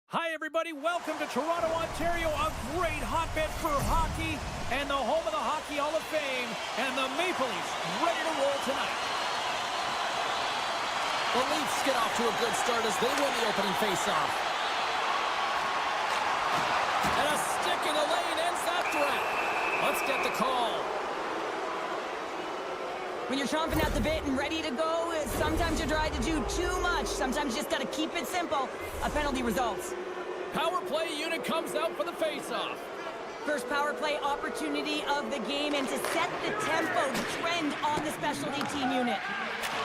Hi, everybody. Welcome to Toronto, Ontario, a great hotbed for hockey and the home of the Hockey Hall of Fame. And the Maple Leafs ready to roll tonight. The Leafs get off to a good start as they win the opening faceoff. And a stick in the lane ends that threat. Let's get the call. When you're chomping at the bit and ready to go, sometimes you try to do too much. Sometimes you just got to keep it simple. A penalty results. Power play unit comes out for the face-off. First power play opportunity of the game, and to set the tempo, the trend on the specialty team unit.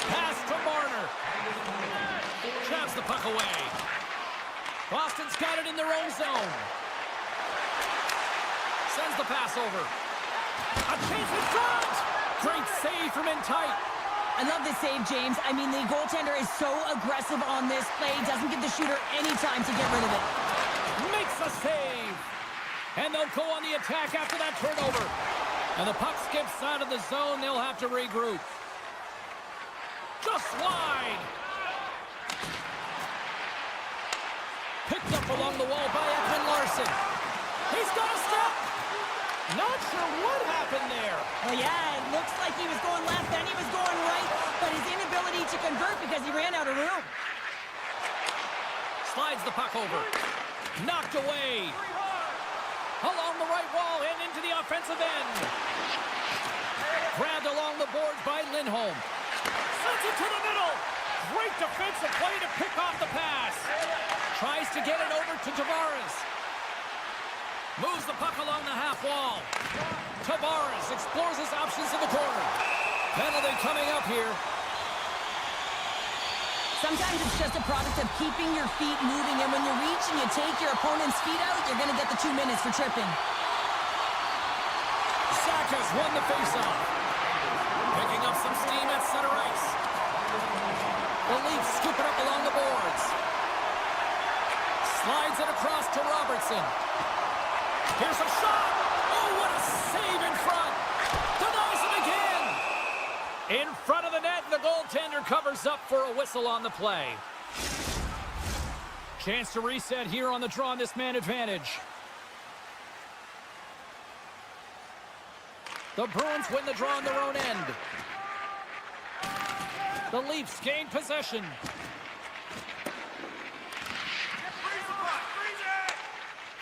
Pass to Marner. Traps the puck away. Boston's got it in their own zone. Sends the pass over. A chase in front! Great save from in tight. I love this save, James. I mean, the goaltender is so aggressive on this play. Doesn't give the shooter any time to get rid of it. Makes a save. And they'll go on the attack after that turnover. And the puck skips out of the zone. They'll have to regroup. Just wide. Picked up along the wall by Ekman Larson. He's got a step. Not sure what happened there. Well, yeah, it looks like he was going left, then he was going right, but his inability to convert because he ran out of room. Slides the puck over. Knocked away. Along the right wall and into the offensive end. Grabbed along the boards by Lindholm. Sends it to the middle. Great defensive play to pick off the pass. Tries to get it over to Tavares. Moves the puck along the half wall. Tavares explores his options in the corner. Penalty coming up here. Sometimes it's just a product of keeping your feet moving, and when you reach and you take your opponent's feet out, you're going to get the 2 minutes for tripping. Saka's won the faceoff. Picking up some steam at center ice. The Leafs scoop it up along the boards. Slides it across to Robertson. Here's a shot. Oh, what a save in front. Denies it again. In front of the net, the goaltender covers up for a whistle on the play. Chance to reset here on the draw on this man advantage. The Bruins win the draw on their own end. The Leafs gain possession.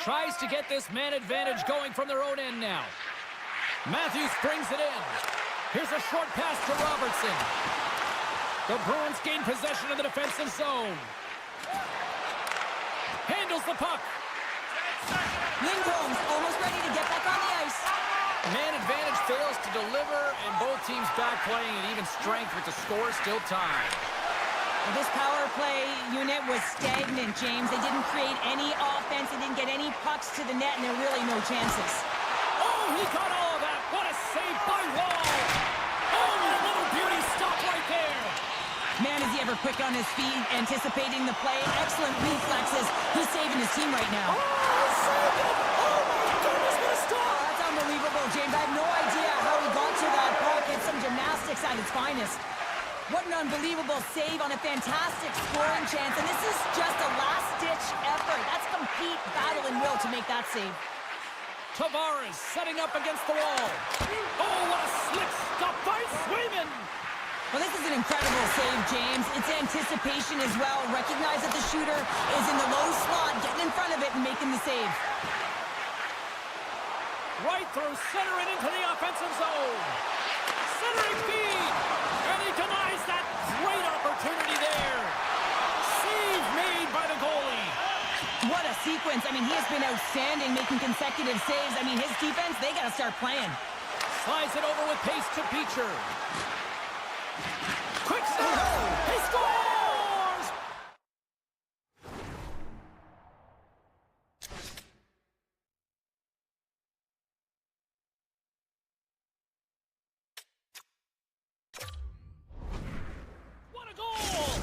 Tries to get this man advantage going from their own end now. Matthews brings it in. Here's a short pass to Robertson. The Bruins gain possession of the defensive zone. Handles the puck. Lindholm's almost ready to get back on the ice. Man advantage fails to deliver, and both teams back playing at even strength with the score still tied. Well, this power play unit was stagnant, James. They didn't create any offense. They didn't get any pucks to the net, and there were really no chances. Oh, he got all of that. What a save by Wall. Oh, and a little beauty stop right there. Man, is he ever quick on his feet, anticipating the play. Excellent reflexes. He's saving his team right now. Oh, he saved it. Oh, my goodness, what a stop. Oh, that's unbelievable, James. I have no idea how he got to that puck. It's some gymnastics at its finest. What an unbelievable save on a fantastic scoring chance. And this is just a last-ditch effort. That's complete battle and will to make that save. Tavares setting up against the wall. Oh, what a slick stop by Swayman. Well, this is an incredible save, James. It's anticipation as well. Recognize that the shooter is in the low slot, getting in front of it and making the save. Right through center and into the offensive zone. Centering feed. And he denies that great opportunity there. Save made by the goalie. What a sequence. I mean, he has been outstanding, making consecutive saves. I mean, his defense, they got to start playing. Slides it over with pace to Beecher. Quick stop. He scores! What a goal!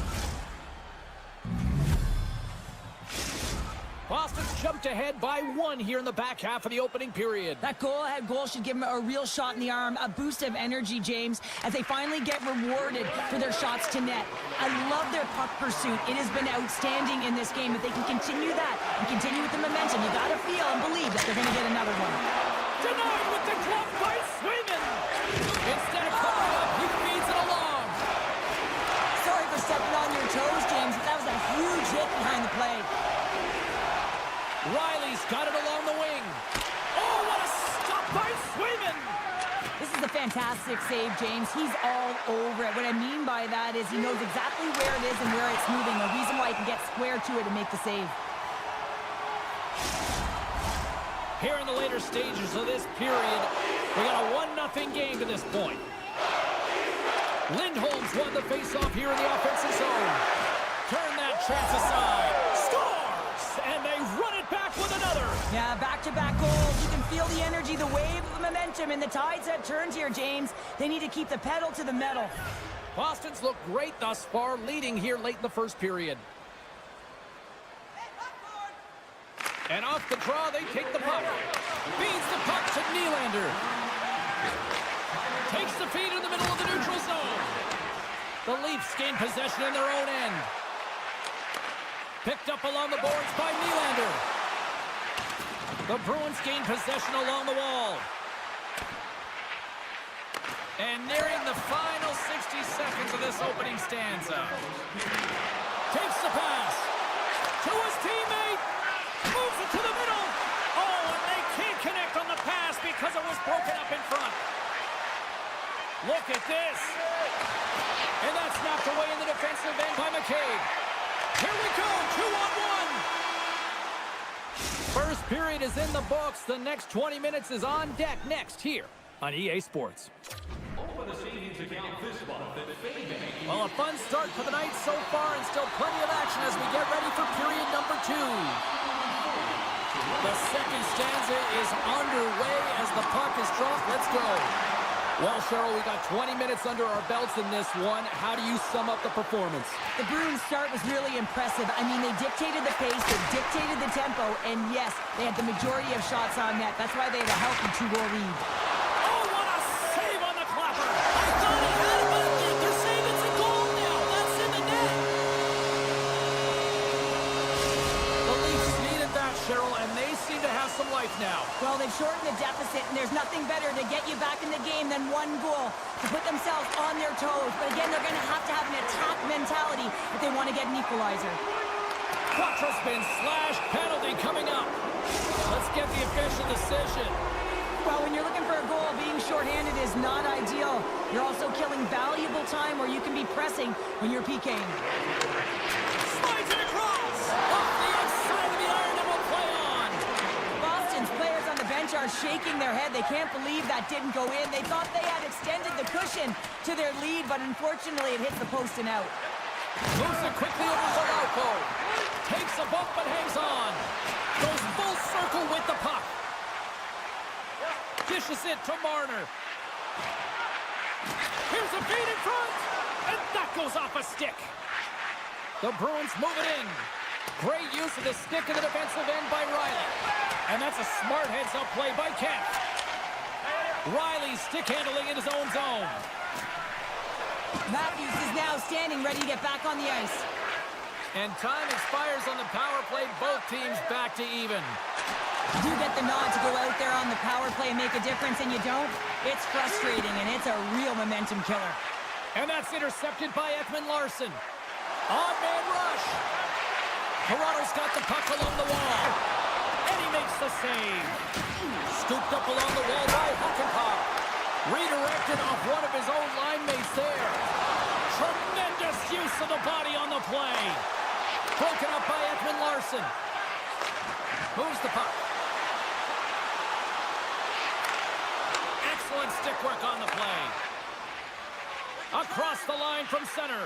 Boston's jumped ahead by 1 here in the back half of the opening period. That goal-ahead goal should give them a real shot in the arm, a boost of energy, James, as they finally get rewarded for their shots to net. I love their puck pursuit. It has been outstanding in this game. If they can continue that and continue with the momentum, you got to feel and believe that they're going to get another one. Denied with the glove by Swayman. Instead of covering up, he feeds it along. Sorry for stepping on your toes, James, but that was a huge hit behind the play. Riley's got it along the wing. Oh, what a stop by Swayman! This is a fantastic save, James. He's all over it. What I mean by that is he knows exactly where it is and where it's moving. A reason why he can get square to it and make the save. Here in the later stages of this period, we got a 1-0 game to this point. Lindholm's won the faceoff here in the offensive zone. Turn that chance aside. Scores! And they run it back with another. Yeah, back-to-back goals. You can feel the energy, the wave of momentum, and the tides have turned here, James. They need to keep the pedal to the metal. Boston's looked great thus far, leading here late in the first period. And off the draw, they take the puck. Feeds the puck to Nylander. Takes the feed in the middle of the neutral zone. The Leafs gain possession in their own end. Picked up along the boards by Nylander. The Bruins gain possession along the wall. And nearing the final 60 seconds of this opening stanza. Takes the pass. To his teammate. Moves it to the middle. Oh, and they can't connect on the pass because it was broken up in front. Look at this. And that's knocked away in the defensive end by McCabe. Here we go, 2-on-1. First period is in the books. The next 20 minutes is on deck next here on EA Sports. Well, a fun start for the night so far and still plenty of action as we get ready for period number 2. The second stanza is underway as the puck is dropped. Let's go. Well, Cheryl, we got 20 minutes under our belts in this one. How do you sum up the performance? The Bruins' start was really impressive. I mean, they dictated the pace, they dictated the tempo, and yes, they had the majority of shots on net. That's why they had a healthy 2-goal lead. Oh, what a save on the clapper! I thought he had it, but they're saying it's a goal now. That's in the net. The Leafs needed that, Cheryl, and they seem to have some life now. Well, they've shortened the deficit, and there's nothing better to get you back in the game than one goal to put themselves on their toes. But again, they're going to have an attack mentality if they want to get an equalizer. Quattro spin slash penalty coming up. Let's get the official decision. Well, when you're looking for a goal, being shorthanded is not ideal. You're also killing valuable time where you can be pressing when you're PKing. Slides it across! Off the outside of the iron and will play on! Boston's players on the bench are shaking their head. They can't believe that didn't go in. They thought they had extended the cushion to their lead, but unfortunately it hits the post and out. Moves it quickly over to Lauko. Takes a bump but hangs on. Goes full circle with the puck. Dishes it to Marner. Here's a feed in front. And that goes off a stick. The Bruins move it in. Great use of the stick in the defensive end by Riley. And that's a smart heads-up play by Kemp. Riley stick handling in his own zone. Matthews is now standing ready to get back on the ice. And time expires on the power play. Both teams back to even. You get the nod to go out there on the power play and make a difference, and you don't? It's frustrating, and it's a real momentum killer. And that's intercepted by Ekman-Larsson. Odd-man rush. Toronto's got the puck along the wall. And he makes the save. Scooped up along the wall by Hakanpää. Redirected off one of his own line mates there. Tremendous use of the body on the play. Broken up by Ekman-Larsson. Moves the puck. Excellent stick work on the play. Across the line from center.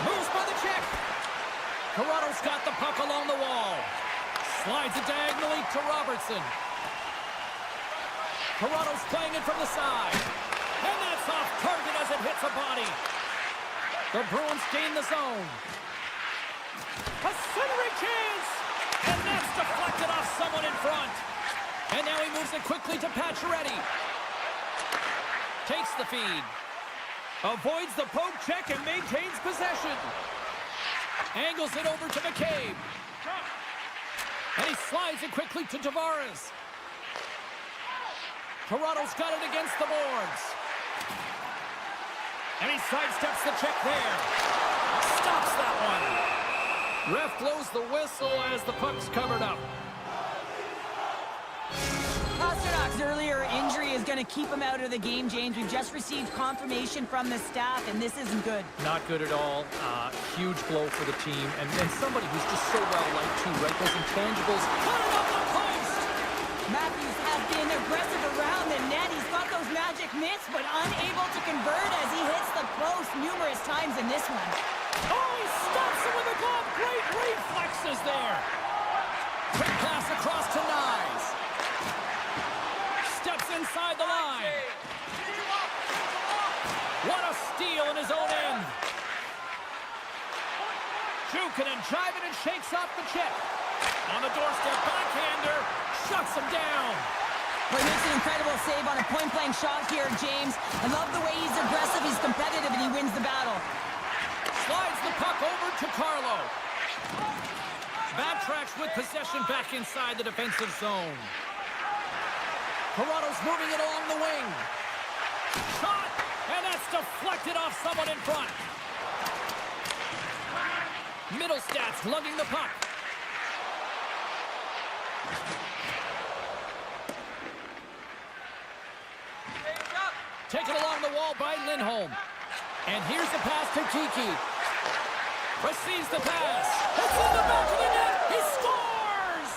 Moves by the check. Toronto's got the puck along the wall. Slides it diagonally to Robertson. Toronto's playing it from the side. And that's off target as it hits a body. The Bruins gain the zone. A centering chance. And that's deflected off someone in front. And now he moves it quickly to Pacioretty. Takes the feed. Avoids the poke check and maintains possession. Angles it over to McCabe. And he slides it quickly to Tavares. Toronto's got it against the boards. And he sidesteps the check there. Stops that one. Ref blows the whistle as the puck's covered up. Pasternak's earlier injury is going to keep him out of the game, James. We've just received confirmation from the staff, and this isn't good. Not good at all. Huge blow for the team. And somebody who's just so well-liked, too, right? Those intangibles. Put it up the post! Matthews has been aggressive around the net. He's got those magic mitts, but unable to convert as he hits the post numerous times in this one. Oh, he stops it with a glove. Great reflexes there. Quick pass across to Nyes. Steps inside the line. What a steal in his own end. Jukin and jiving and shakes off the check. On the doorstep, backhander. Shuts him down. Well, he makes an incredible save on a point-blank shot here, James. I love the way he's aggressive, he's competitive, and he wins the battle. Slides the puck over to Carlo. Backtracks with possession back inside the defensive zone. Toronto's moving it along the wing. Shot! And that's deflected off someone in front. Middlestats lugging the puck. Taken along the wall by Lindholm. And here's the pass to Kiki. Receives the pass. It's in the back of the net. He scores!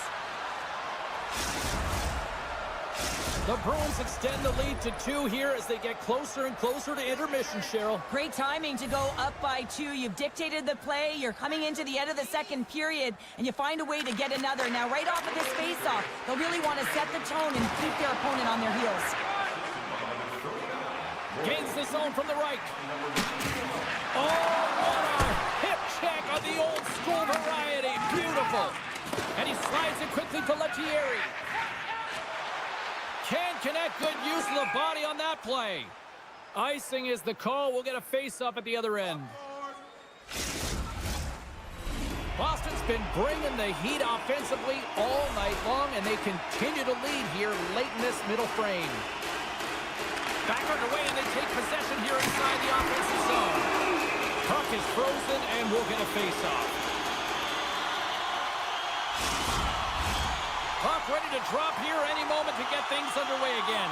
The Bruins extend the lead to 2 here as they get closer and closer to intermission, Cheryl. Great timing to go up by 2. You've dictated the play. You're coming into the end of the second period, and you find a way to get another. Now, right off of this faceoff, they'll really want to set the tone and keep their opponent on their heels. Gains the zone from the right. Oh, what a hip check on the old school variety. Beautiful. And he slides it quickly to Lettieri. Can't connect. Good use of the body on that play. Icing is the call. We'll get a face-up at the other end. Boston's been bringing the heat offensively all night long, and they continue to lead here late in this middle frame. Back underway, and they take possession here inside the offensive zone. Puck is frozen, and we'll get a face-off. Puck ready to drop here any moment to get things underway again.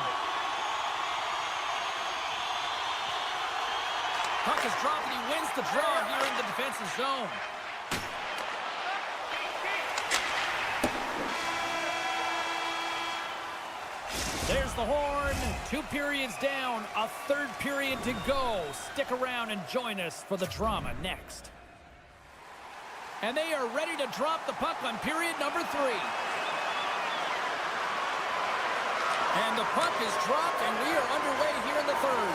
Puck is dropped, and he wins the draw here in the defensive zone. There's the horn. 2 periods down, a 3rd period to go. Stick around and join us for the drama next. And they are ready to drop the puck on period number 3. And the puck is dropped, and we are underway here in the 3rd.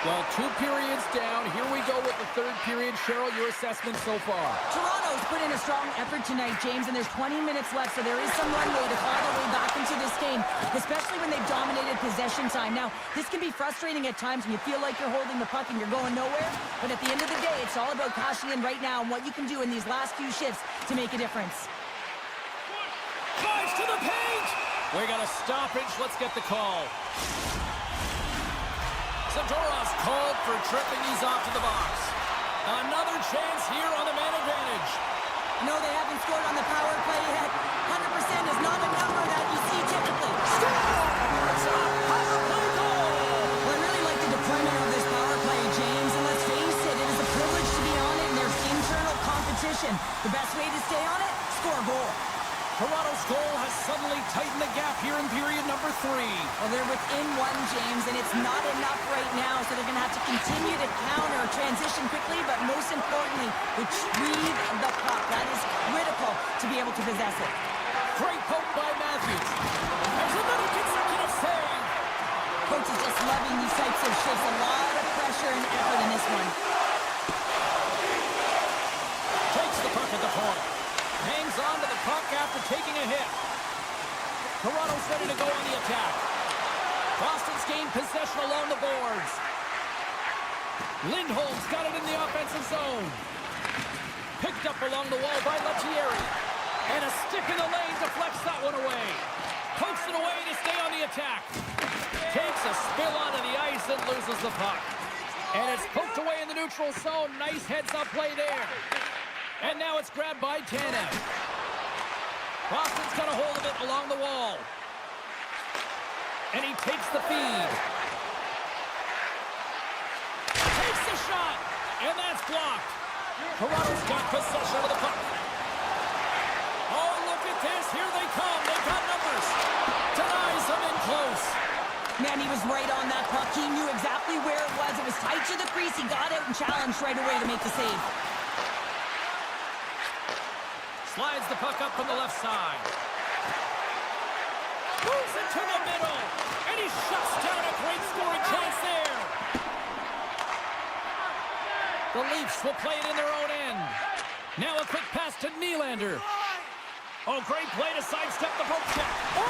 Well, 2 periods down. Here we go with the 3rd period. Cheryl, your assessment so far? Toronto's put in a strong effort tonight, James, and there's 20 minutes left, so there is some runway to claw their way back into this game, especially when they've dominated possession time. Now, this can be frustrating at times when you feel like you're holding the puck and you're going nowhere, but at the end of the day, it's all about cashing in right now and what you can do in these last few shifts to make a difference. Drives to the paint! We got a stoppage. Let's get the call. Zadorov's called for tripping. He's off to the box. Another chance here on the man advantage. No, they haven't scored on the power play yet. 100% is not a number that you see typically. Scores! A power play goal! Well, I really like the deployment of this power play, James, and let's face it, it is a privilege to be on it, and there's internal competition. The best way to stay on it, score a goal. Toronto's goal has suddenly tightened the gap here in period number 3. Well, they're within 1, James, and it's not enough right now, so they're going to have to continue to counter, transition quickly, but most importantly, retrieve the puck. That is critical to be able to possess it. Great poke by Matthews. There's another consecutive save. Coach is just loving these types of shifts. A lot of pressure and effort in this one. Takes the puck at the point. Hangs on to the puck ready to go on the attack. Boston's gained possession along the boards. Lindholm's got it in the offensive zone. Picked up along the wall by Lettieri. And a stick in the lane deflects that one away. Pokes it away to stay on the attack. Takes a spill onto the ice and loses the puck. And it's poked away in the neutral zone. Nice heads-up play there. And now it's grabbed by Tanev. Boston's got a hold of it along the wall. And he takes the feed. Takes the shot. And that's blocked. Toronto's got possession of the puck. Oh, look at this. Here they come. They've got numbers. Denies them in close. Man, he was right on that puck. He knew exactly where it was. It was tight to the crease. He got out and challenged right away to make the save. Slides the puck up from the left side. Moves it to the middle. And he shuts down a great scoring chance there. The Leafs will play it in their own end. Now a quick pass to Nylander. Oh, great play to sidestep the poke check. Oh,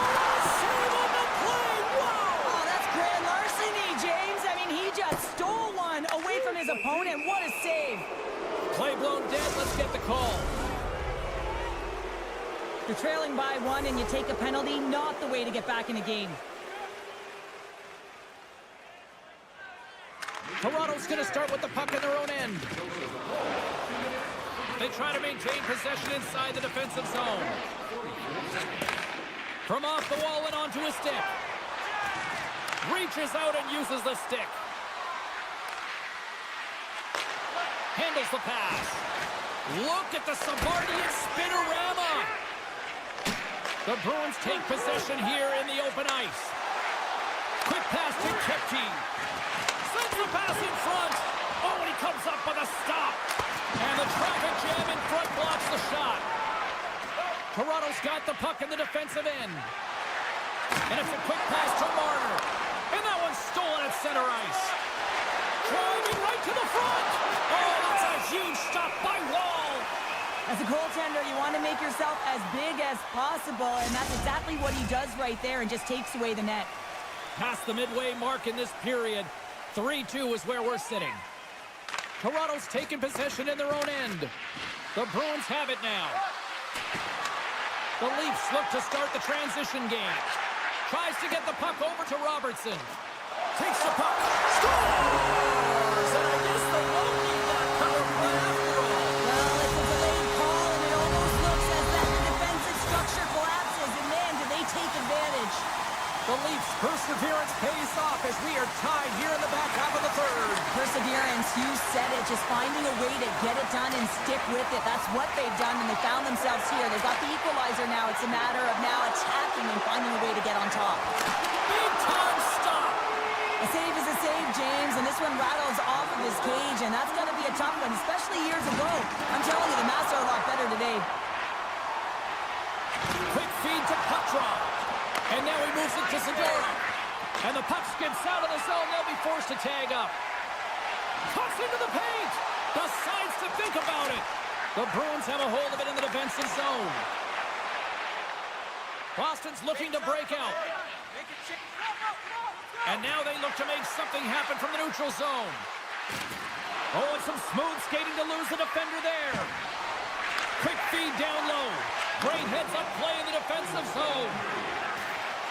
save on the play. Whoa! Oh, that's grand larceny, James. I mean, he just stole one away from his opponent. What a save. Play blown dead. Let's get the call. You're trailing by one and you take a penalty. Not the way to get back in the game. Toronto's going to start with the puck in their own end. They try to maintain possession inside the defensive zone. From off the wall and onto his stick. Reaches out and uses the stick. Handles the pass. Look at the Savardian spinorama. The Bruins take possession here in the open ice. Quick pass to Kepke. Sends the pass in front. Oh, and he comes up with a stop. And the traffic jam in front blocks the shot. Toronto's got the puck in the defensive end. And it's a quick pass to Marner. And that one's stolen at center ice. Driving right to the front. Oh, that's a huge stop by Wall. As a goaltender, you want to make yourself as big as possible, and that's exactly what he does right there and just takes away the net. Past the midway mark in this period. 3-2 is where we're sitting. Toronto's taken possession in their own end. The Bruins have it now. The Leafs look to start the transition game. Tries to get the puck over to Robertson. Takes the puck. Scores! And I guess they won't need that power play after all. Well, it's a delayed call, and it almost looks as that the defensive structure collapses, and man, do they take advantage. The Leafs' perseverance pays off as we are tied here in the back half of the third. Perseverance, you said it, just finding a way to get it done and stick with it. That's what they've done, and they found themselves here. They've got the equalizer now. It's a matter of now attacking and finding a way to get on top. Big time stop. A save is a save, James, and this one rattles off of his cage, and that's going to be a tough one, especially years ago. I'm telling you, the Mavs are a lot better today. Quick feed to Kucherov. And now he moves it to Zadora. And the puck skips out of the zone. They'll be forced to tag up. Cuts into the paint. Decides to think about it. The Bruins have a hold of it in the defensive zone. Boston's looking to break out. And now they look to make something happen from the neutral zone. Oh, and some smooth skating to lose the defender there. Quick feed down low. Great heads-up play in the defensive zone.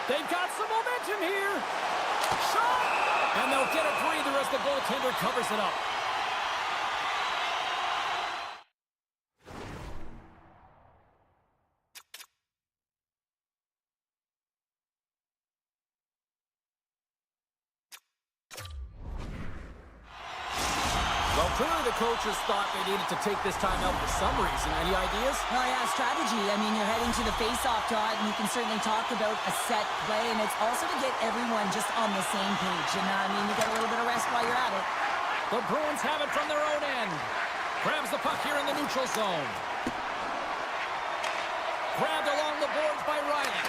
They've got some momentum here. Shot! And they'll get a breather as the goaltender covers it up. Well, clearly the coaches thought they needed to take this time out for some reason. Any ideas? Well, yeah, strategy. I mean, you're heading to the face-off dot, and you can certainly talk about a set play, and it's also to get everyone just on the same page. And, I mean, you get a little bit of rest while you're at it. The Bruins have it from their own end. Grabs the puck here in the neutral zone. Grabbed along the boards by Riley.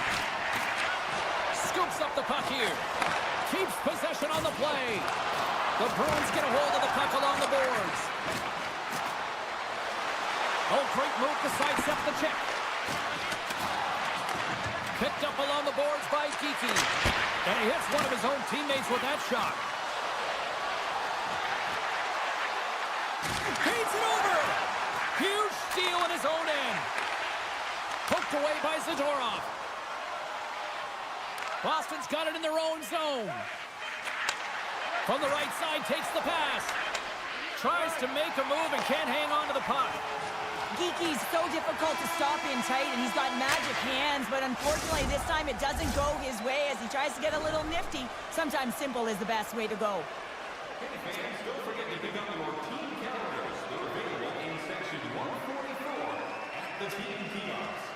Scoops up the puck here. Keeps possession on the play. The Bruins get a hold of the puck along the boards. Oh, great move to sidestep the check. Picked up along the boards by Geeky. And he hits one of his own teammates with that shot. Feeds it over. Huge steal in his own end. Poked away by Zadorov. Boston's got it in their own zone. From the right side, takes the pass. Tries to make a move and can't hang on to the puck. Geeky's so difficult to stop in tight, and he's got magic hands, but unfortunately this time it doesn't go his way as he tries to get a little nifty. Sometimes simple is the best way to go. Fans, don't forget to pick up your team calendars. They're available in section 144 at the team kiosks.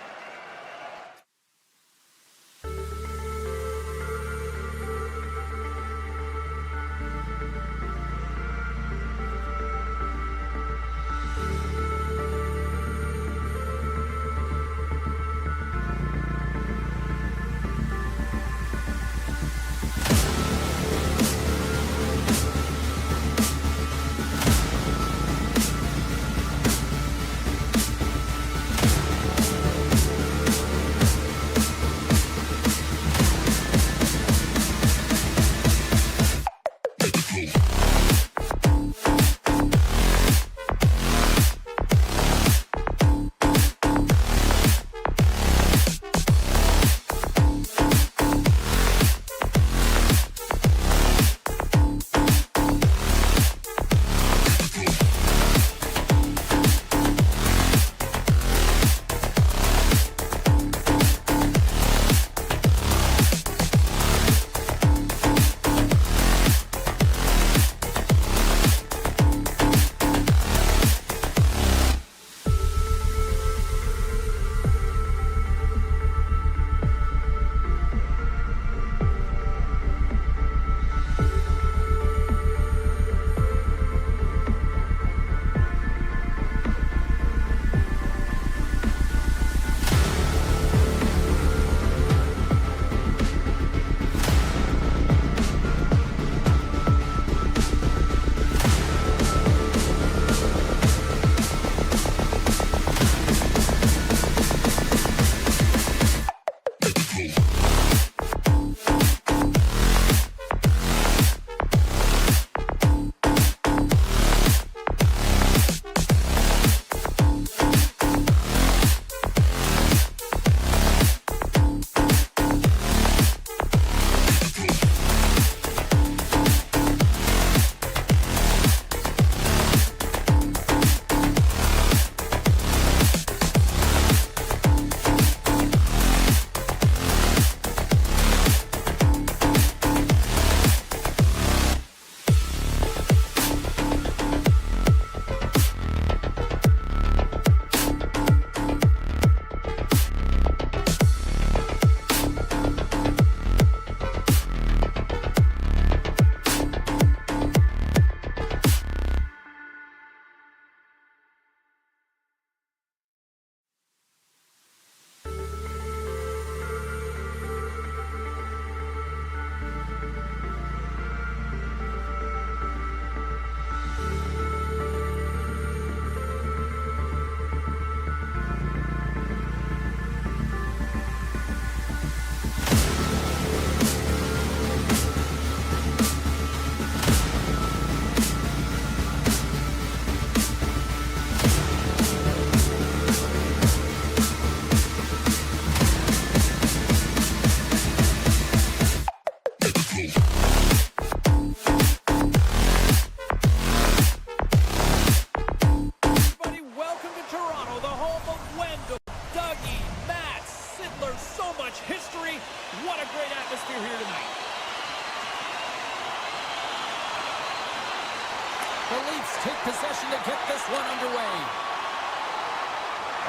The Leafs take possession to get this one underway.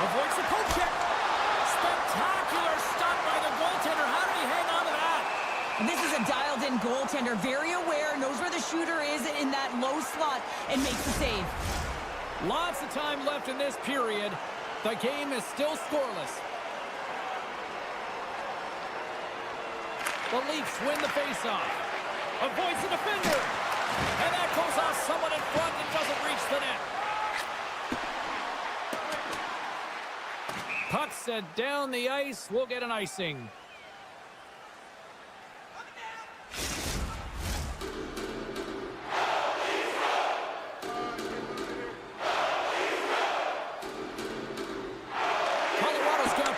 Avoids the poke check. Spectacular stop by the goaltender. How did he hang on to that? This is a dialed-in goaltender, very aware, knows where the shooter is in that low slot, and makes the save. Lots of time left in this period. The game is still scoreless. The Leafs win the faceoff. Avoids the defender. And that goes off someone in front and doesn't reach the net. Puck sent down the ice. We'll get an icing.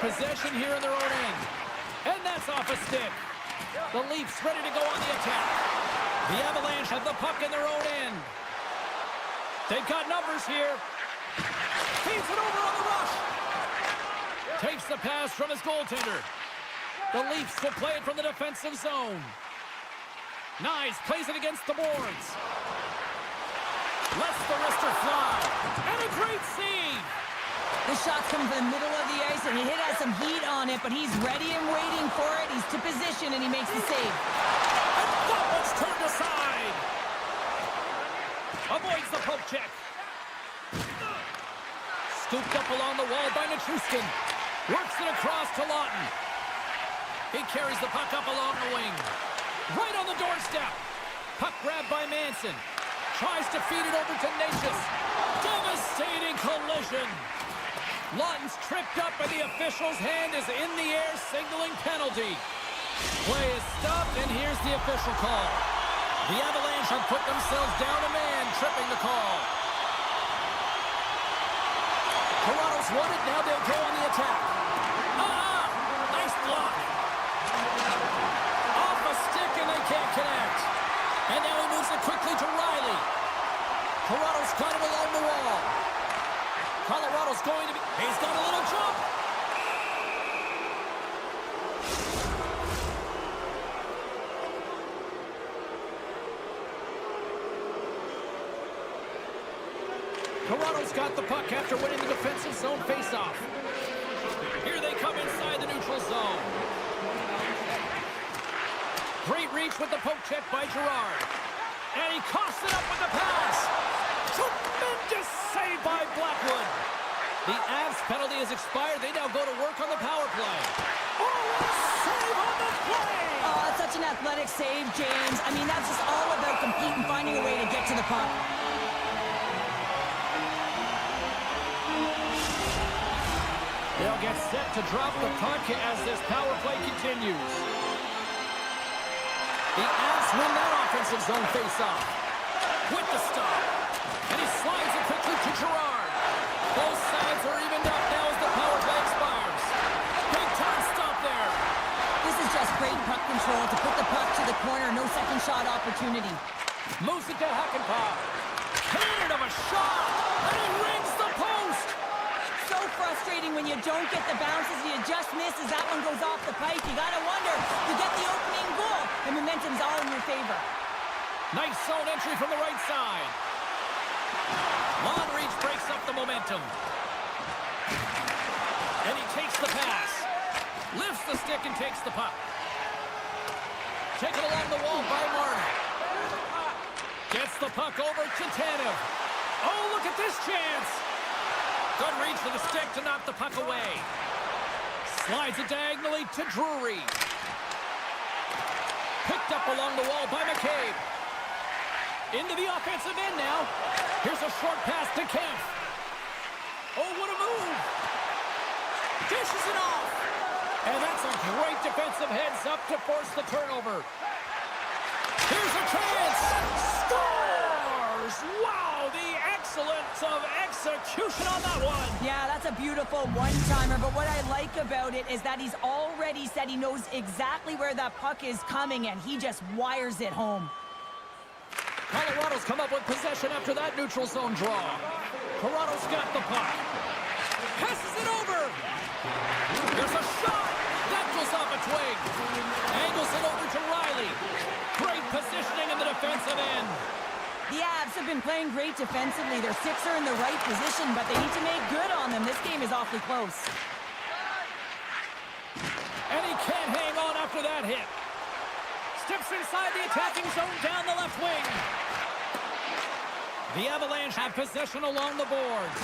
possession here in their own end. And that's off a stick. The Leafs ready to go on the attack. The Avalanche have the puck in their own end. They've got numbers here. Feeds it over on the rush. Takes the pass from his goaltender. The Leafs will play it from the defensive zone. Nice, plays it against the boards. Lets the wrister fly. And a great save. The shot's coming from the middle of the ice, and the hit has some heat on it, but he's ready and waiting for it. He's to position, and he makes the save. And that one's turned aside. Avoids the poke check. Scooped up along the wall by Nichushkin. Works it across to Lawton. He carries the puck up along the wing. Right on the doorstep. Puck grabbed by Manson. Tries to feed it over to Natchez. Devastating collision. Lawton's tripped up and the official's hand is in the air signaling penalty. Play is stopped and here's the official call. The Avalanche have put themselves down a man, tripping the call. Toronto's won it, now they'll go on the attack. Nice block. Off a stick and they can't connect. And now he moves it quickly to Riley. Toronto's got it along the wall. Colorado's going to be... He's got a little jump. Toronto's got the puck after winning the defensive zone faceoff. Here they come inside the neutral zone. Great reach with the poke check by Girard. And he coughs it up with the pass. Tremendous save by Blackwood. The Avs penalty has expired. They now go to work on the power play. Oh, what a save on the play! Oh, that's such an athletic save, James. I mean, that's just all about competing, finding a way to get to the puck. They'll get set to drop the puck as this power play continues. The Avs win that offensive zone faceoff. With the stop. And he slides it quickly to Girard. Both sides are evened up now as the power play expires. Big time stop there. This is just great puck control to put the puck to the corner. No second shot opportunity. Moves it to Hakanpää. Cannon of a shot. And he rings the post. So frustrating when you don't get the bounces. You just miss as that one goes off the pipe. You gotta wonder, you get the opening goal. The momentum's all in your favor. Nice zone entry from the right side. Long reach breaks up the momentum. And he takes the pass. Lifts the stick and takes the puck. Taken along the wall by Marner. Gets the puck over to Tanev. Oh, look at this chance. Good reach for the stick to knock the puck away. Slides it diagonally to Drury. Picked up along the wall by McCabe. Into the offensive end now. Here's a short pass to Kemp. Oh, what a move. Dishes it off. And that's a great defensive heads-up to force the turnover. Here's a chance. Scores! Wow, the excellence of execution on that one. Yeah, that's a beautiful one-timer, but what I like about it is that he's already said he knows exactly where that puck is coming, and he just wires it home. Colorado's come up with possession after that neutral zone draw. Toronto's got the puck. Passes it over. There's a shot. That goes off a twig. Angles it over to Riley. Great positioning in the defensive end. The Avs have been playing great defensively. Their six are in the right position, but they need to make good on them. This game is awfully close. And he can't hang on after that hit. Steps inside the attacking zone down the left wing. The Avalanche have possession along the boards.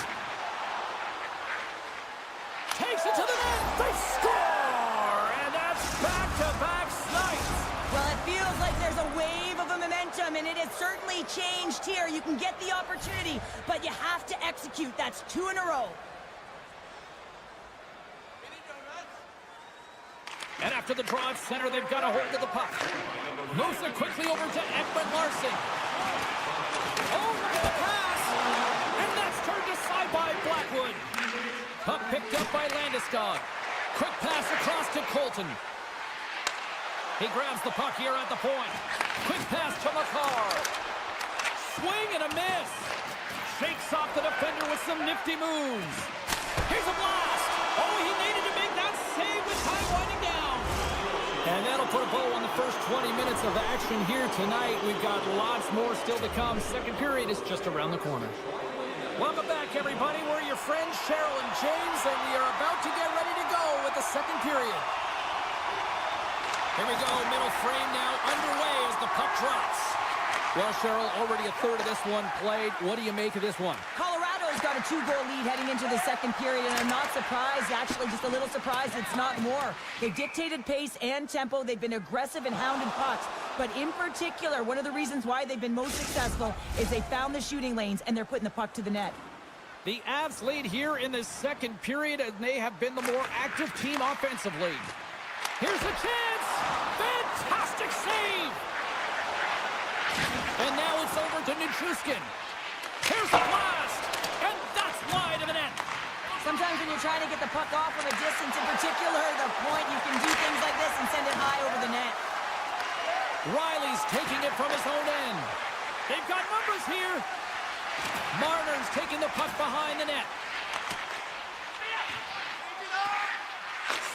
Takes it to the net. They score! And that's back-to-back snipes. Well, it feels like there's a wave of a momentum, and it has certainly changed here. You can get the opportunity, but you have to execute. That's 2 in a row. And after the draw at center, they've got a hold of the puck. Moves it quickly over to Ekman Larson. Oh, look at the pass! And that's turned aside by Blackwood. Puck picked up by Landeskog. Quick pass across to Colton. He grabs the puck here at the point. Quick pass to McCarr. Swing and a miss. Shakes off the defender with some nifty moves. Here's a blast. Oh, he needed to make that save with time winding down. And that'll put a bow on the first 20 minutes of action here tonight. We've got lots more still to come. Second period is just around the corner. Welcome back, everybody. We're your friends, Cheryl and James, and we are about to get ready to go with the second period. Here we go, middle frame now underway as the puck drops. Well, Cheryl, already a third of this one played. What do you make of this one? Colorado's got a 2-goal lead heading into the second period, and I'm not surprised, actually just a little surprised it's not more. They've dictated pace and tempo. They've been aggressive and hounded pucks. But in particular, one of the reasons why they've been most successful is they found the shooting lanes, and they're putting the puck to the net. The Avs lead here in the second period, and they have been the more active team offensively. Here's a chance! Fantastic save! And now it's over to Nichushkin. Here's the blast! And that's wide of the net! Sometimes when you're trying to get the puck off from a distance, in particular the point, you can do things like this and send it high over the net. Riley's taking it from his own end. They've got numbers here. Marner's taking the puck behind the net.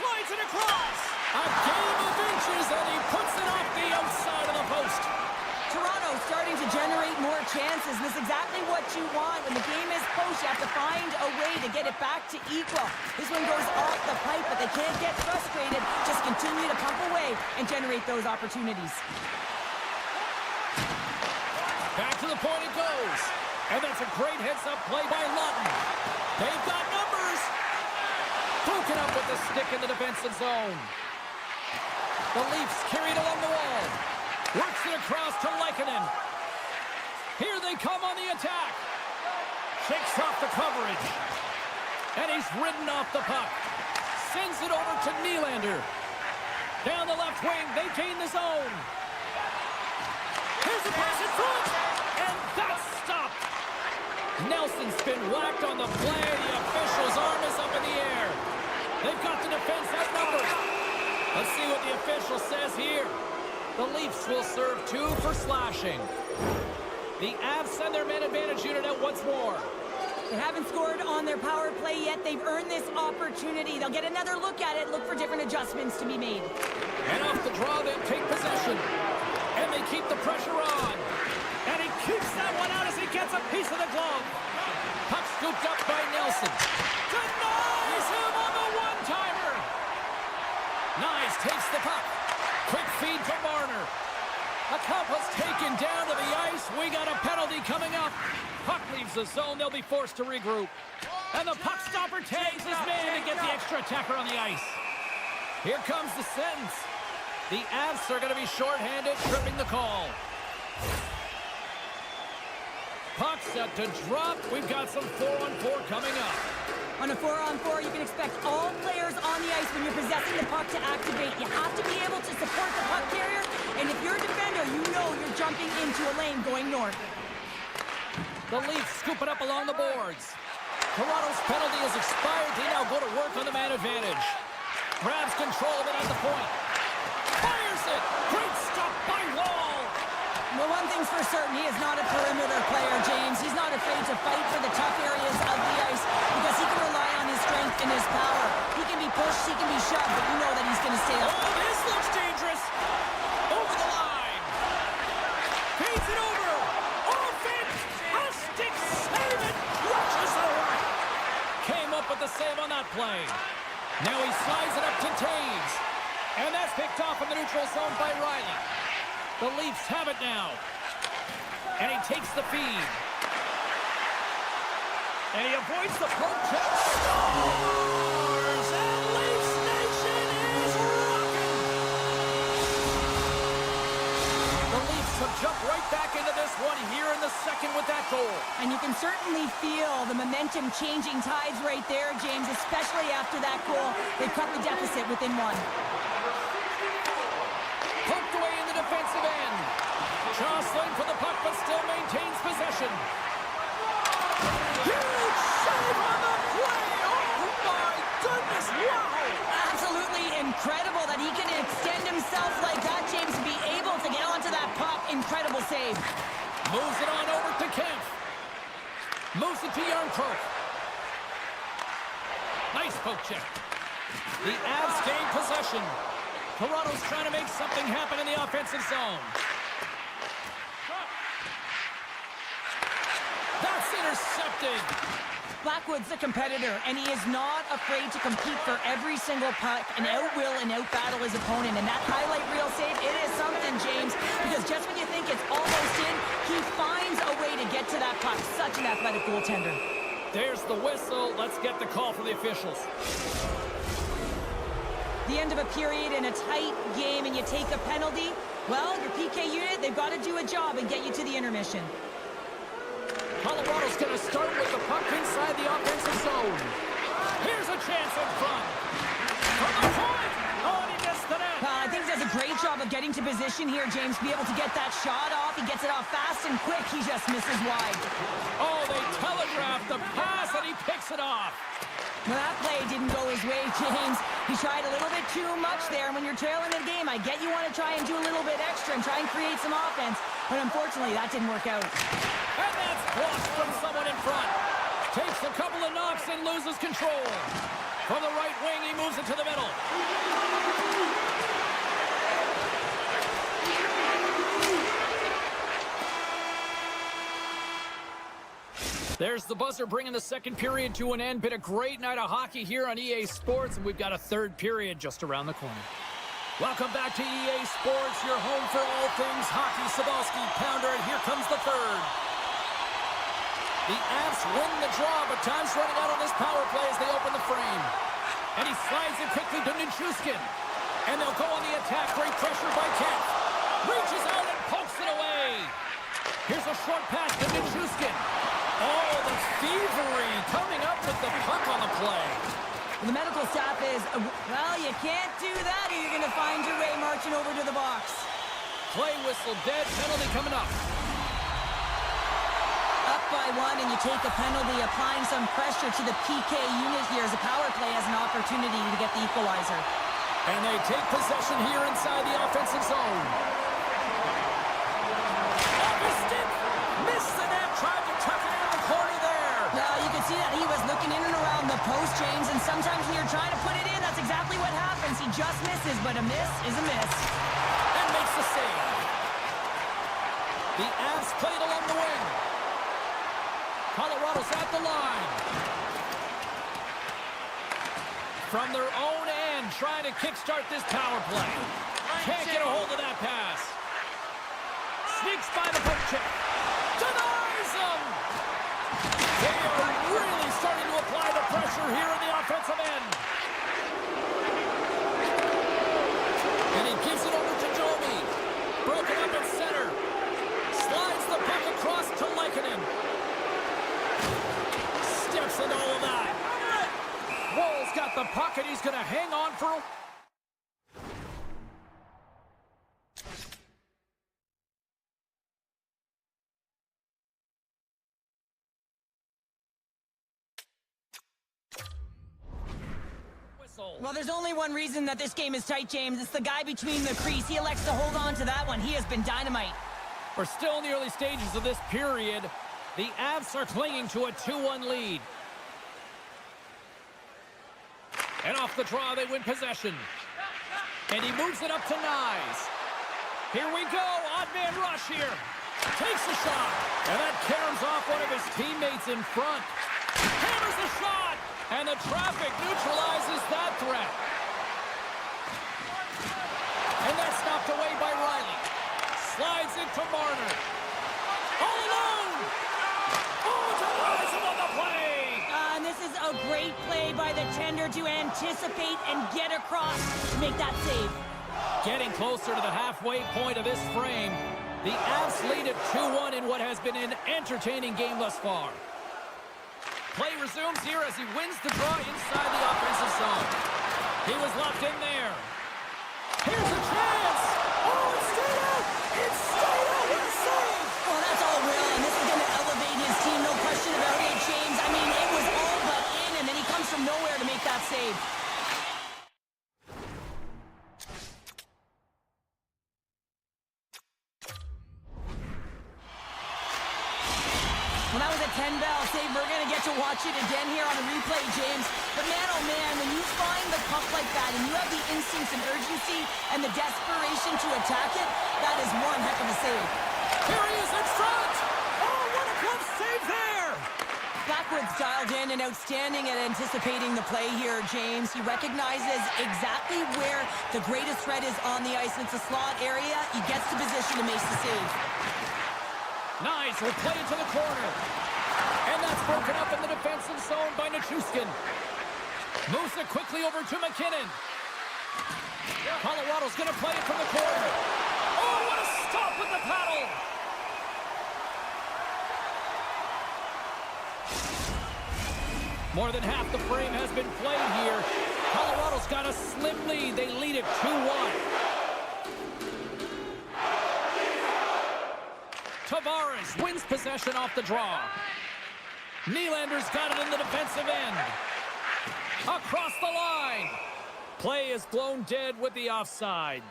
Slides it across. A game of inches, and he puts it off the outside of the post. Toronto starting to generate more chances, and this is exactly what you want. When the game is close, you have to find a way to get it back to equal. This one goes off the pipe, but they can't get frustrated. Just continue to pump away and generate those opportunities. Back to the point it goes. And that's a great heads-up play by Lutton. They've got numbers. Broken up with the stick in the defensive zone. The Leafs carried along the wall. Works it across to Lehkonen. Here they come on the attack. Shakes off the coverage. And he's ridden off the puck. Sends it over to Nylander. Down the left wing, they gain the zone. Here's the pass in front. And that's stopped. Nelson's been whacked on the play. The official's arm is up in the air. They've got the defense outnumbered. Let's see what the official says here. The Leafs will serve 2 for slashing. The Avs send their man advantage unit out once more. They haven't scored on their power play yet. They've earned this opportunity. They'll get another look at it, look for different adjustments to be made. And off the draw, they take possession. And they keep the pressure on. And he keeps that one out as he gets a piece of the glove. Puck scooped up by Nelson. Denies him on the one-timer. Nyes takes the puck. Quick feed to Marner. A couple is taken down to the ice. We got a penalty coming up. Puck leaves the zone. They'll be forced to regroup. And the puck stopper tags his man to get the extra attacker on the ice. Here comes the sentence. The Avs are going to be shorthanded, tripping the call. Puck set to drop. We've got some 4-on-4 coming up. On a 4-on-4, you can expect all players on the ice when you're possessing the puck to activate. You have to be able to support the puck carrier, and if you're a defender, you know you're jumping into a lane going north. The Leafs scoop it up along the boards. Toronto's penalty has expired. They now go to work on the man advantage. Grabs control of it at the point. Fires it! Great stop by Wall! Well, one thing's for certain, he is not a perimeter player, James. He's not afraid to fight for the tough areas of the ice because he can rely on his strength and his power. He can be pushed, he can be shoved, but you know that he's going to stay up. Oh, this looks dangerous! Over the line! Feeds it over! Oh, fantastic save! It crushes the right! Came up with the save on that play. Now he slides it up to Taves. And that's picked off in the neutral zone by Riley. The Leafs have it now. And he takes the feed. And he avoids the protest. Scores! And Leafs Nation is rocking! The Leafs have jumped right back into this one here in the second with that goal. And you can certainly feel the momentum changing tides right there, James, especially after that goal. They've cut the deficit within one. Poked away in the defensive end. Jostling for the puck, but still maintains possession. Huge save on the play! Oh my goodness, wow! Moves it to Yarncroke. Nice poke check. The Avs gain possession. Toronto's trying to make something happen in the offensive zone. That's intercepted. Blackwood's a competitor, and he is not afraid to compete for every single puck and out-will and out-battle his opponent. And that highlight reel save, it is something, James, because just when you think it's almost in, he finds a way to get to that puck. Such an athletic goaltender. There's the whistle. Let's get the call from the officials. The end of a period in a tight game, and you take a penalty. Well, your PK unit, they've got to do a job and get you to the intermission. Colorado's going to start with the puck inside the offensive zone. Here's a chance in front. From the point. Oh, and he missed the net. I think he does a great job of getting to position here, James, to be able to get that shot off. He gets it off fast and quick. He just misses wide. Oh, they telegraphed the pass, and he picks it off. Well, that play didn't go his way, James. He tried a little bit too much there. When you're trailing in the game, I get you want to try and do a little bit extra and try and create some offense, but unfortunately, that didn't work out. And that's blocked from someone in front. Takes a couple of knocks and loses control. From the right wing, he moves it to the middle. There's the buzzer bringing the second period to an end. Been a great night of hockey here on EA Sports, and we've got a third period just around the corner. Welcome back to EA Sports, your home for all things hockey. Sabalski, Pounder, and here comes the third. The Avs win the draw, but time's running out on this power play as they open the frame. And he slides it quickly to Nichushkin. And they'll go on the attack. Great pressure by Kemp. Reaches out and pokes it away. Here's a short pass to Nichushkin. Oh, the thievery coming up with the puck on the play. The medical staff is, well, you can't do that or you're going to find your way marching over to the box. Play whistle dead, penalty coming up. Up by one and you take a penalty, applying some pressure to the PK unit here as the power play has an opportunity to get the equalizer. And they take possession here inside the offensive zone. Stick, missed the net, tried to tuck it in the corner there. You can see that he was looking in and around the post, James, and sometimes when you're trying to put it in, that's exactly what happens. He just misses, but a miss is a miss. And makes the save. The Avs played along the wing. Colorado's at the line. From their own end, trying to kickstart this power play. Can't get a hold of that pass. Sneaks by the poke check. Denies him! They are really starting to apply the pressure here in the offensive end. And he gives it over to Jomi. Broken up at center. Slides the puck across to Lehkonen. Steps into all of that. Woll's got the puck and he's going to hang on for a... Well, there's only one reason that this game is tight, James. It's the guy between the crease. He elects to hold on to that one. He has been dynamite. We're still in the early stages of this period. The Avs are clinging to a 2-1 lead. And off the draw, they win possession. And he moves it up to Nyes. Here we go. Odd man rush here. Takes a shot. And that caroms off one of his teammates in front. Hammers the shot. And the traffic neutralizes that threat. And that's knocked away by Riley. Slides it to Marner. All alone. Oh, denies him on the play. And this is a great play by the tender to anticipate and get across to make that save. Getting closer to the halfway point of this frame. The Avs lead at 2-1 in what has been an entertaining game thus far. Play resumes here as he wins the draw inside the offensive zone. He was locked in there. Here's a chance. Oh, it's stayed out. It's stayed out. What a save. Well, that's all real, and this is going to elevate his team, no question about it, James. I mean, it was all but in, and then he comes from nowhere to make that save. Well, that was a 10-bell save. We're going to get to watch it again here on the replay, James. But man, oh man, when you find the puck like that and you have the instincts and urgency and the desperation to attack it, that is one heck of a save. Here he is in front! Oh, what a glove save there! Blackwood's dialed in and outstanding at anticipating the play here, James. He recognizes exactly where the greatest threat is on the ice. It's a slot area. He gets the position and makes the save. Nice, we'll play it to the corner. And that's broken up in the defensive zone by Nichushkin. Moves it quickly over to McKinnon. Colorado's going to play it from the corner. Oh, what a stop with the paddle! More than half the frame has been played here. Colorado's got a slim lead. They lead it 2-1. Tavares wins possession off the draw. Nylander's got it in the defensive end. Across the line. Play is blown dead with the offside.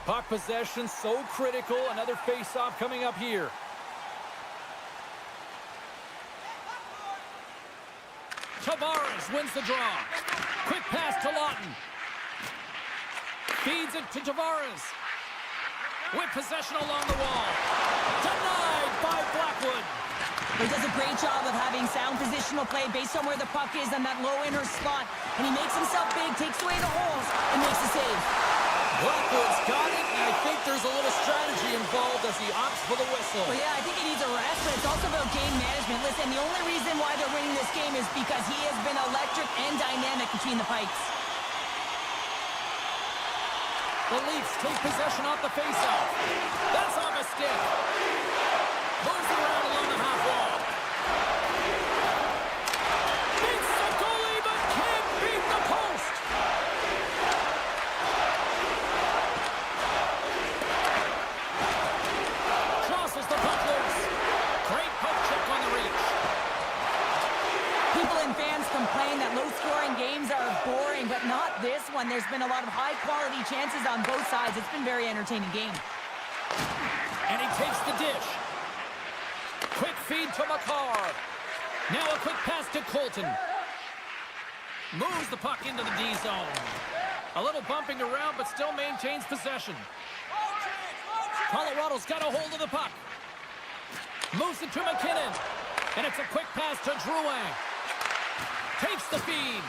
Puck possession so critical. Another face-off coming up here. Tavares wins the draw. Quick pass to Lawton. Feeds it to Tavares. With possession along the wall. Denied by Blackwood. He does a great job of having sound positional play based on where the puck is on that low inner spot. And he makes himself big, takes away the holes, and makes the save. Blackwood's got it, and I think there's a little strategy involved as he opts for the whistle. Well, yeah, I think he needs a rest, but it's also about game management. Listen, the only reason why they're winning this game is because he has been electric and dynamic between the pipes. The Leafs take possession off the faceoff. That's off a stick. Moves around along the half wall. Beats the goalie, but can't beat the post. Crosses the puck loose. Great poke check on the reach. People and fans complain that low-scoring games are boring, but not this one. There's been a lot of high-quality chances on both sides. It's been a very entertaining game. And he takes the dish. Quick feed to Makar. Now a quick pass to Colton. Moves the puck into the D zone. A little bumping around, but still maintains possession. Colorado's got a hold of the puck. Moves it to McKinnon. And it's a quick pass to Drouin. Takes the feed.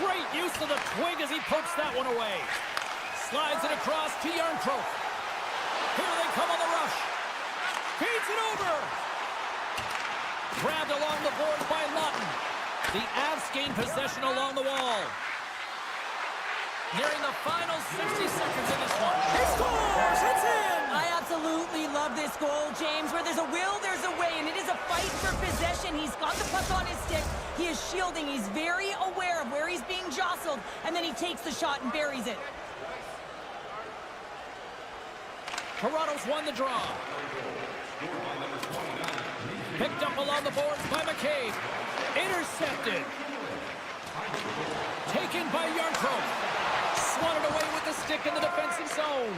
Great use of the twig as he pokes that one away. Slides it across to Yarncroke. Here they come on the rush. Feeds it over. Grabbed along the boards by Lawton. The Avs gain possession along the wall. Nearing the final 60 seconds in this one. He scores! It's in! I absolutely love this goal, James. Where there's a will, there's a way, and it is a fight for possession. He's got the puck on his stick. He is shielding. He's very aware of where he's being jostled, and then he takes the shot and buries it. Toronto's won the draw. Picked up along the boards by McCabe. Intercepted. Taken by Yarncroke. Swatted away with the stick in the defensive zone.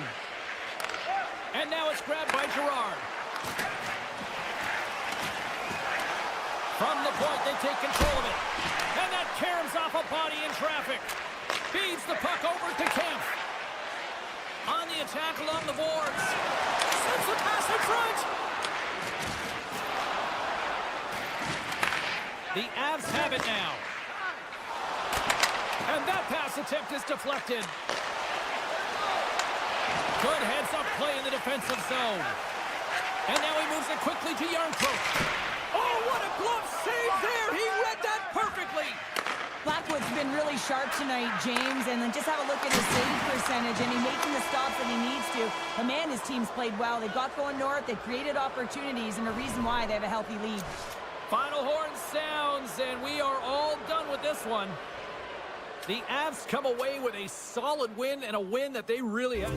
And now it's grabbed by Girard. From the point, they take control of it. And that caroms off a body in traffic. Feeds the puck over to Kemp. On the attack along the boards. Sends the pass in front. The Avs have it now. And that pass attempt is deflected. Good heads-up play in the defensive zone. And now he moves it quickly to Yarncroke. Oh, what a glove save there! He read that perfectly! Blackwood's been really sharp tonight, James, and then just have a look at his save percentage, and he's making the stops that he needs to. But man, his team's played well. They've got going north, they've created opportunities, and a reason why they have a healthy lead. Final horn sounds, and we are all done with this one. The Avs come away with a solid win, and a win that they really had.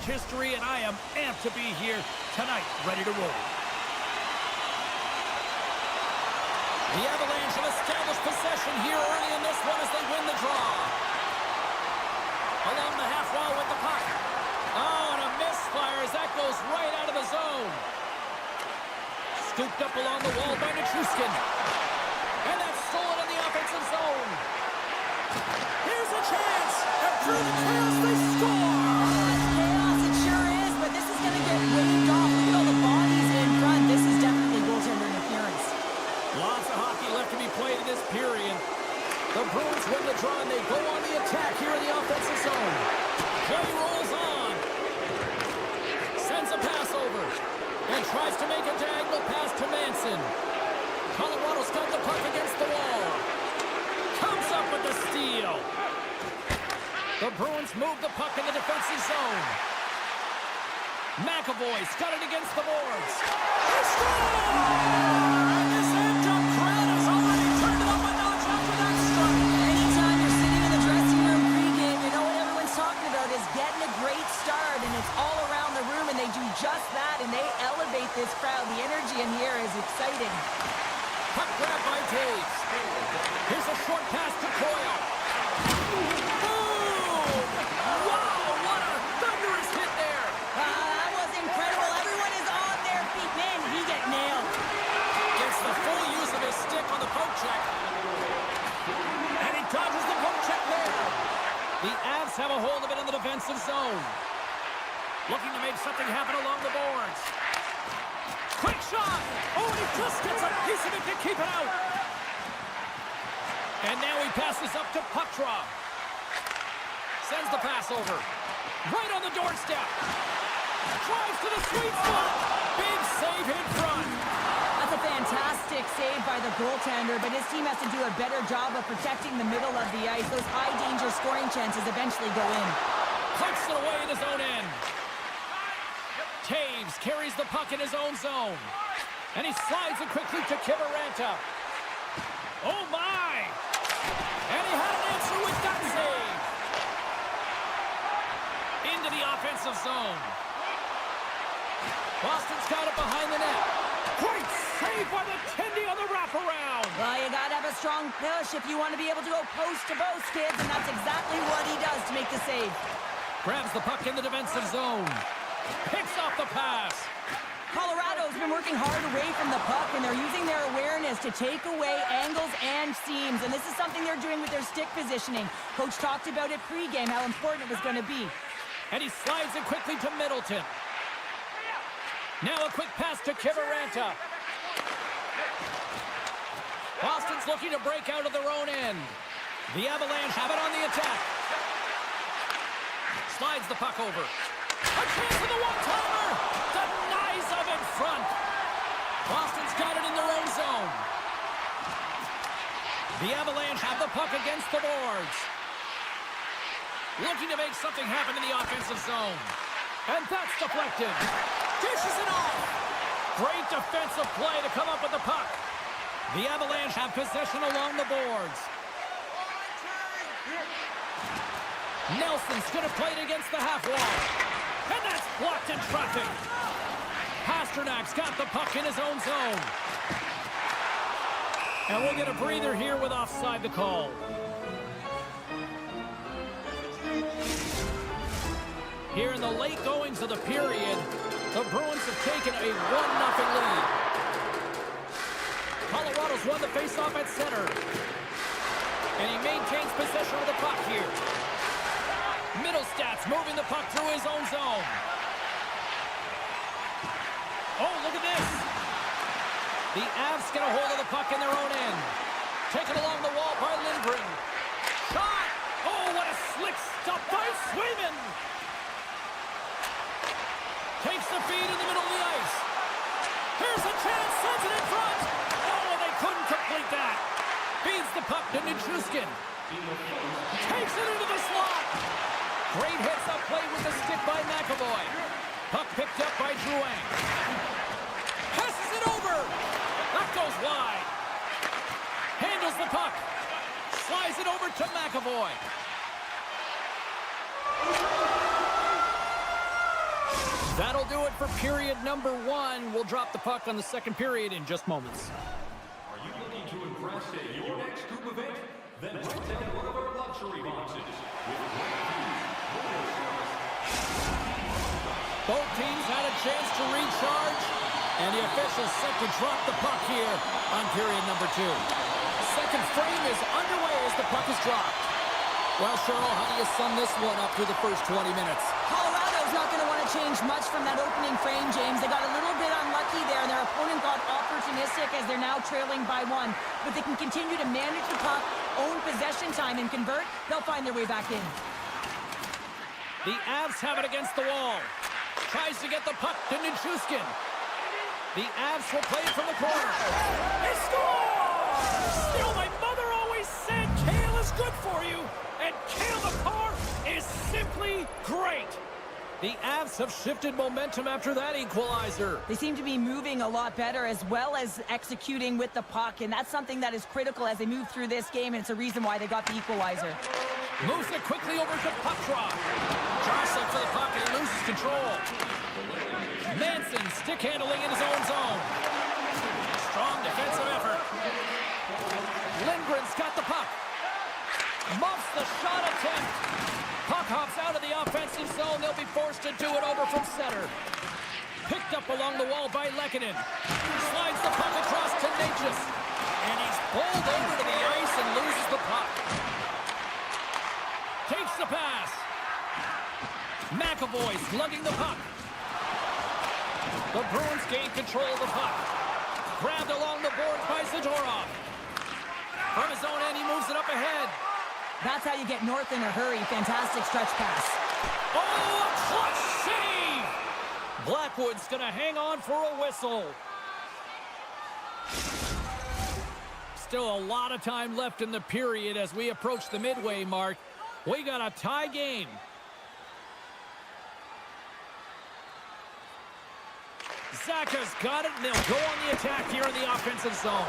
History, and I am amped to be here tonight, ready to roll. The Avalanche have established possession here early in this one as they win the draw. Along the half wall with the puck. Oh, and a misfire as that goes right out of the zone. Scooped up along the wall by Nichushkin. And that's stolen in the offensive zone. Here's a chance. And through the chaos, they score. Waved off. Look at all the bodies in front. This is definitely goaltender interference. Lots of hockey left to be played in this period. The Bruins win the draw and they go on the attack here in the offensive zone. Play rolls on. Sends a pass over. And tries to make a diagonal pass to Manson. Colorado's got the puck against the wall. Comes up with the steal. The Bruins move the puck in the defensive zone. McAvoy's got it against the boards. He scores! This end-up crowd has already turned it up a notch after that strike. Anytime you're sitting in the dressing room pregame, you know what everyone's talking about is getting a great start, and it's all around the room, and they do just that, and they elevate this crowd. The energy in here is exciting. Puck grab by Taves. Here's a short pass to Coyle. Boom! Wow, what a thunderous hit there! That was incredible. Everyone is on their feet. Man, he get nailed. Gets the full use of his stick on the poke check. And he dodges the poke check there. The Avs have a hold of it in the defensive zone. Looking to make something happen along the boards. Quick shot! Oh, and he just gets a piece of it to keep it out. And now he passes up to puck draw. Sends the pass over. Right on the doorstep. Drives to the sweet spot. Big save in front. That's a fantastic save by the goaltender, but his team has to do a better job of protecting the middle of the ice. Those high-danger scoring chances eventually go in. Pucks it away in his own end. Taves carries the puck in his own zone. And he slides it quickly to Kiviranta. Oh, my! And he had an answer with that save. Into the offensive zone. Boston's got it behind the net. Great save by the Tendy on the wraparound. Well, you gotta have a strong push if you want to be able to go post to post, kids, and that's exactly what he does to make the save. Grabs the puck in the defensive zone. Picks off the pass. Colorado's been working hard away from the puck, and they're using their awareness to take away angles and seams, and this is something they're doing with their stick positioning. Coach talked about it pregame, how important it was going to be. And he slides it quickly to Middleton. Now a quick pass to Kiviranta. Boston's looking to break out of their own end. The Avalanche have it on the attack. Slides the puck over. A chance for the one-timer! Denies of in front. Boston's got it in their own zone. The Avalanche have the puck against the boards. Looking to make something happen in the offensive zone. And that's deflected. Dishes it off. Great defensive play to come up with the puck. The Avalanche have possession along the boards. Nelson's going to play it against the half wall. And that's blocked in traffic. Pasternak's got the puck in his own zone. And we'll get a breather here with offside the call. Here in the late goings of the period, the Bruins have taken a 1-0 lead. Colorado's won the faceoff at center. And he maintains possession of the puck here. Middlestats moving the puck through his own zone. Oh, look at this. The Avs get a hold of the puck in their own end. Taken along the wall by Lindgren. Shot! Oh, what a slick stop by Swayman! Takes the feed in the middle of the ice. Here's a chance, sends it in front. Oh, they couldn't complete that. Feeds the puck to Nichushkin. Takes it into the slot. Great hits up play with the stick by McAvoy. Puck picked up by Drouin. Passes it over. That goes wide. Handles the puck. Slides it over to McAvoy. That'll do it for period number 1. We'll drop the puck on the second period in just moments. Are you looking to impress at your next group event? Then rent out one of our luxury boxes with great views, room service. Both teams had a chance to recharge, and the officials set to drop the puck here on period number 2. Second frame is underway as the puck is dropped. Well, Cheryl, how do you sum this one up through the first 20 minutes? Colorado's not going to want to change much from that opening frame, James. They got a little bit unlucky there, and their opponent got opportunistic as they're now trailing by 1. But they can continue to manage the puck, own possession time, and convert. They'll find their way back in. The Avs have it against the wall. Tries to get the puck to Nichushkin. The Avs will play it from the corner. They score! Still, my mother always said kale is good for you. And Cale Makar is simply great. The Avs have shifted momentum after that equalizer. They seem to be moving a lot better as well as executing with the puck, and that's something that is critical as they move through this game, and it's a reason why they got the equalizer. Moves it quickly over to Puckdraw. Jostling for the puck and he loses control. Manson stick handling in his own zone. Strong defensive effort. Lindgren's got the puck. Muffs the shot attempt. Puck hops out of the offensive zone. They'll be forced to do it over from center. Picked up along the wall by Lehkonen. Slides the puck across to Natchez. And he's bowled over to the ice and loses the puck. Takes the pass. McAvoy's lugging the puck. The Bruins gain control of the puck. Grabbed along the boards by Zadorov. From his own end, he moves it up ahead. That's how you get north in a hurry. Fantastic stretch pass. Oh, a clutch save! Blackwood's going to hang on for a whistle. Still a lot of time left in the period as we approach the midway mark. We got a tie game. Zaka's got it, and they'll go on the attack here in the offensive zone.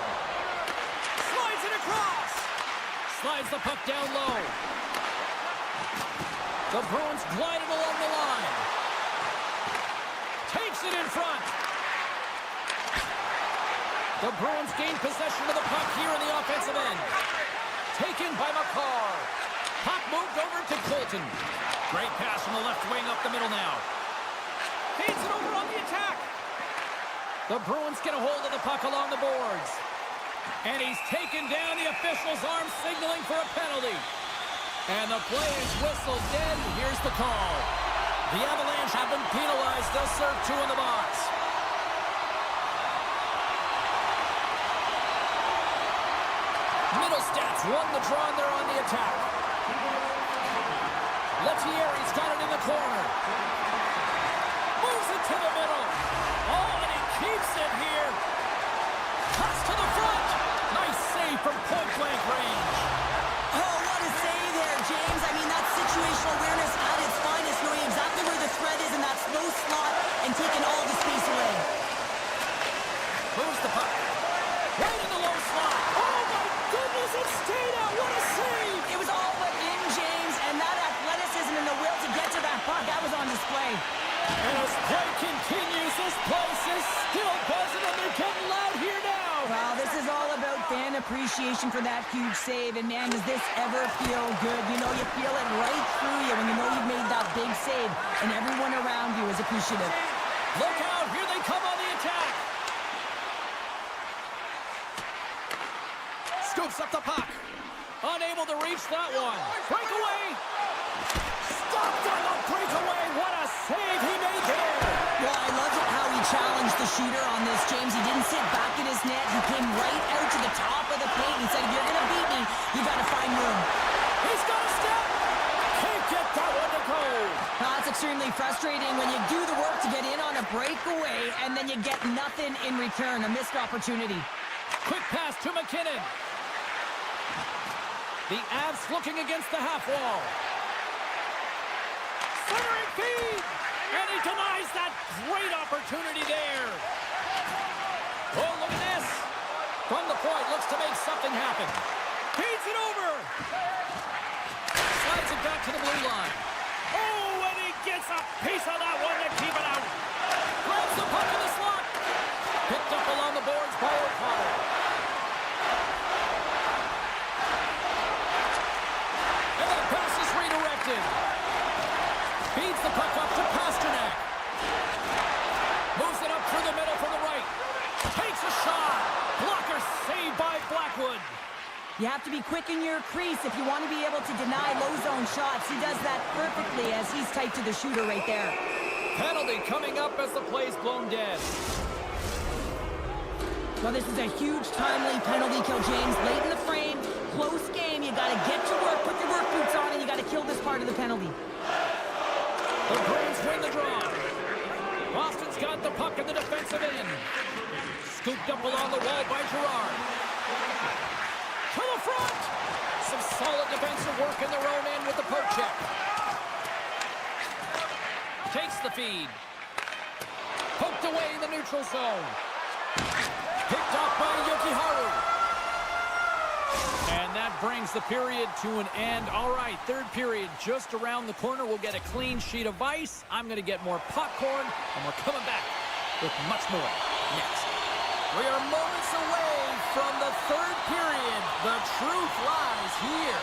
Slides it across. Slides the puck down low. The Bruins glide it along the line. Takes it in front. The Bruins gain possession of the puck here in the offensive end. Taken by Makar. Puck moved over to Colton. Great pass from the left wing up the middle now. Feeds it over on the attack. The Bruins get a hold of the puck along the boards. And he's taken down. The official's arm signaling for a penalty. And the play is whistled dead. Here's the call. The Avalanche have been penalized. They'll serve 2 in the box. Middlestats won the draw, and they're on the attack. Lettieri's got it in the corner. Moves it to the middle. Oh, and he keeps it here. Cuts to the front. Nice save from point-blank range. Oh, what a save there, James. I mean, that's situational awareness at its finest, knowing exactly where the threat is in that slow slot and taking all the space away. Moves the puck. Right in the low slot. Oh, my goodness, it stayed out. What a save. It was all but in, James, and that athleticism on display. And as play continues, this place is still buzzing, and they're getting loud here now. Well, this is all about fan appreciation for that huge save. And, man, does this ever feel good? You know, you feel it right through you when you know you've made that big save, and everyone around you is appreciative. Look out, here they come on the attack. Scoops up the puck. Unable to reach that one. Breakaway. Stopped on the breakaway. What a save he made there. Well, I love how he challenged the shooter on this, James. He didn't sit back in his net. He came right out to the top of the paint. He said, if you're going to beat me, you got to find room. He's got a step. Can't get that one to go. Now, that's extremely frustrating when you do the work to get in on a breakaway and then you get nothing in return, a missed opportunity. Quick pass to McKinnon. The Avs looking against the half wall. Centering feed. And he denies that great opportunity there. Oh, look at this. From the point, looks to make something happen. Feeds it over. Slides it back to the blue line. Oh, and he gets a piece of that one to keep it out. Grabs the puck in the slot. Picked up along the boards by O'Connor. And that pass is redirected. Feeds the puck up to Pasternak. Moves it up through the middle from the right. Takes a shot. Blocker saved by Blackwood. You have to be quick in your crease if you want to be able to deny low zone shots. He does that perfectly as he's tight to the shooter right there. Penalty coming up as the play's blown dead. Well, this is a huge timely penalty kill, James. Late in the frame, close game. You got to get to work, put your work boots on, and you got to kill this part of the penalty. The Bruins win the draw. Boston's got the puck in the defensive end. Scooped up along the wall by Girard. To the front. Some solid defensive work in their own end with the poke check. Takes the feed. Poked away in the neutral zone. Picked off by Yokiharu. And that brings the period to an end. All right, third period just around the corner. We'll get a clean sheet of ice. I'm going to get more popcorn, and we're coming back with much more next. We are moments away from the third period. The truth lies here.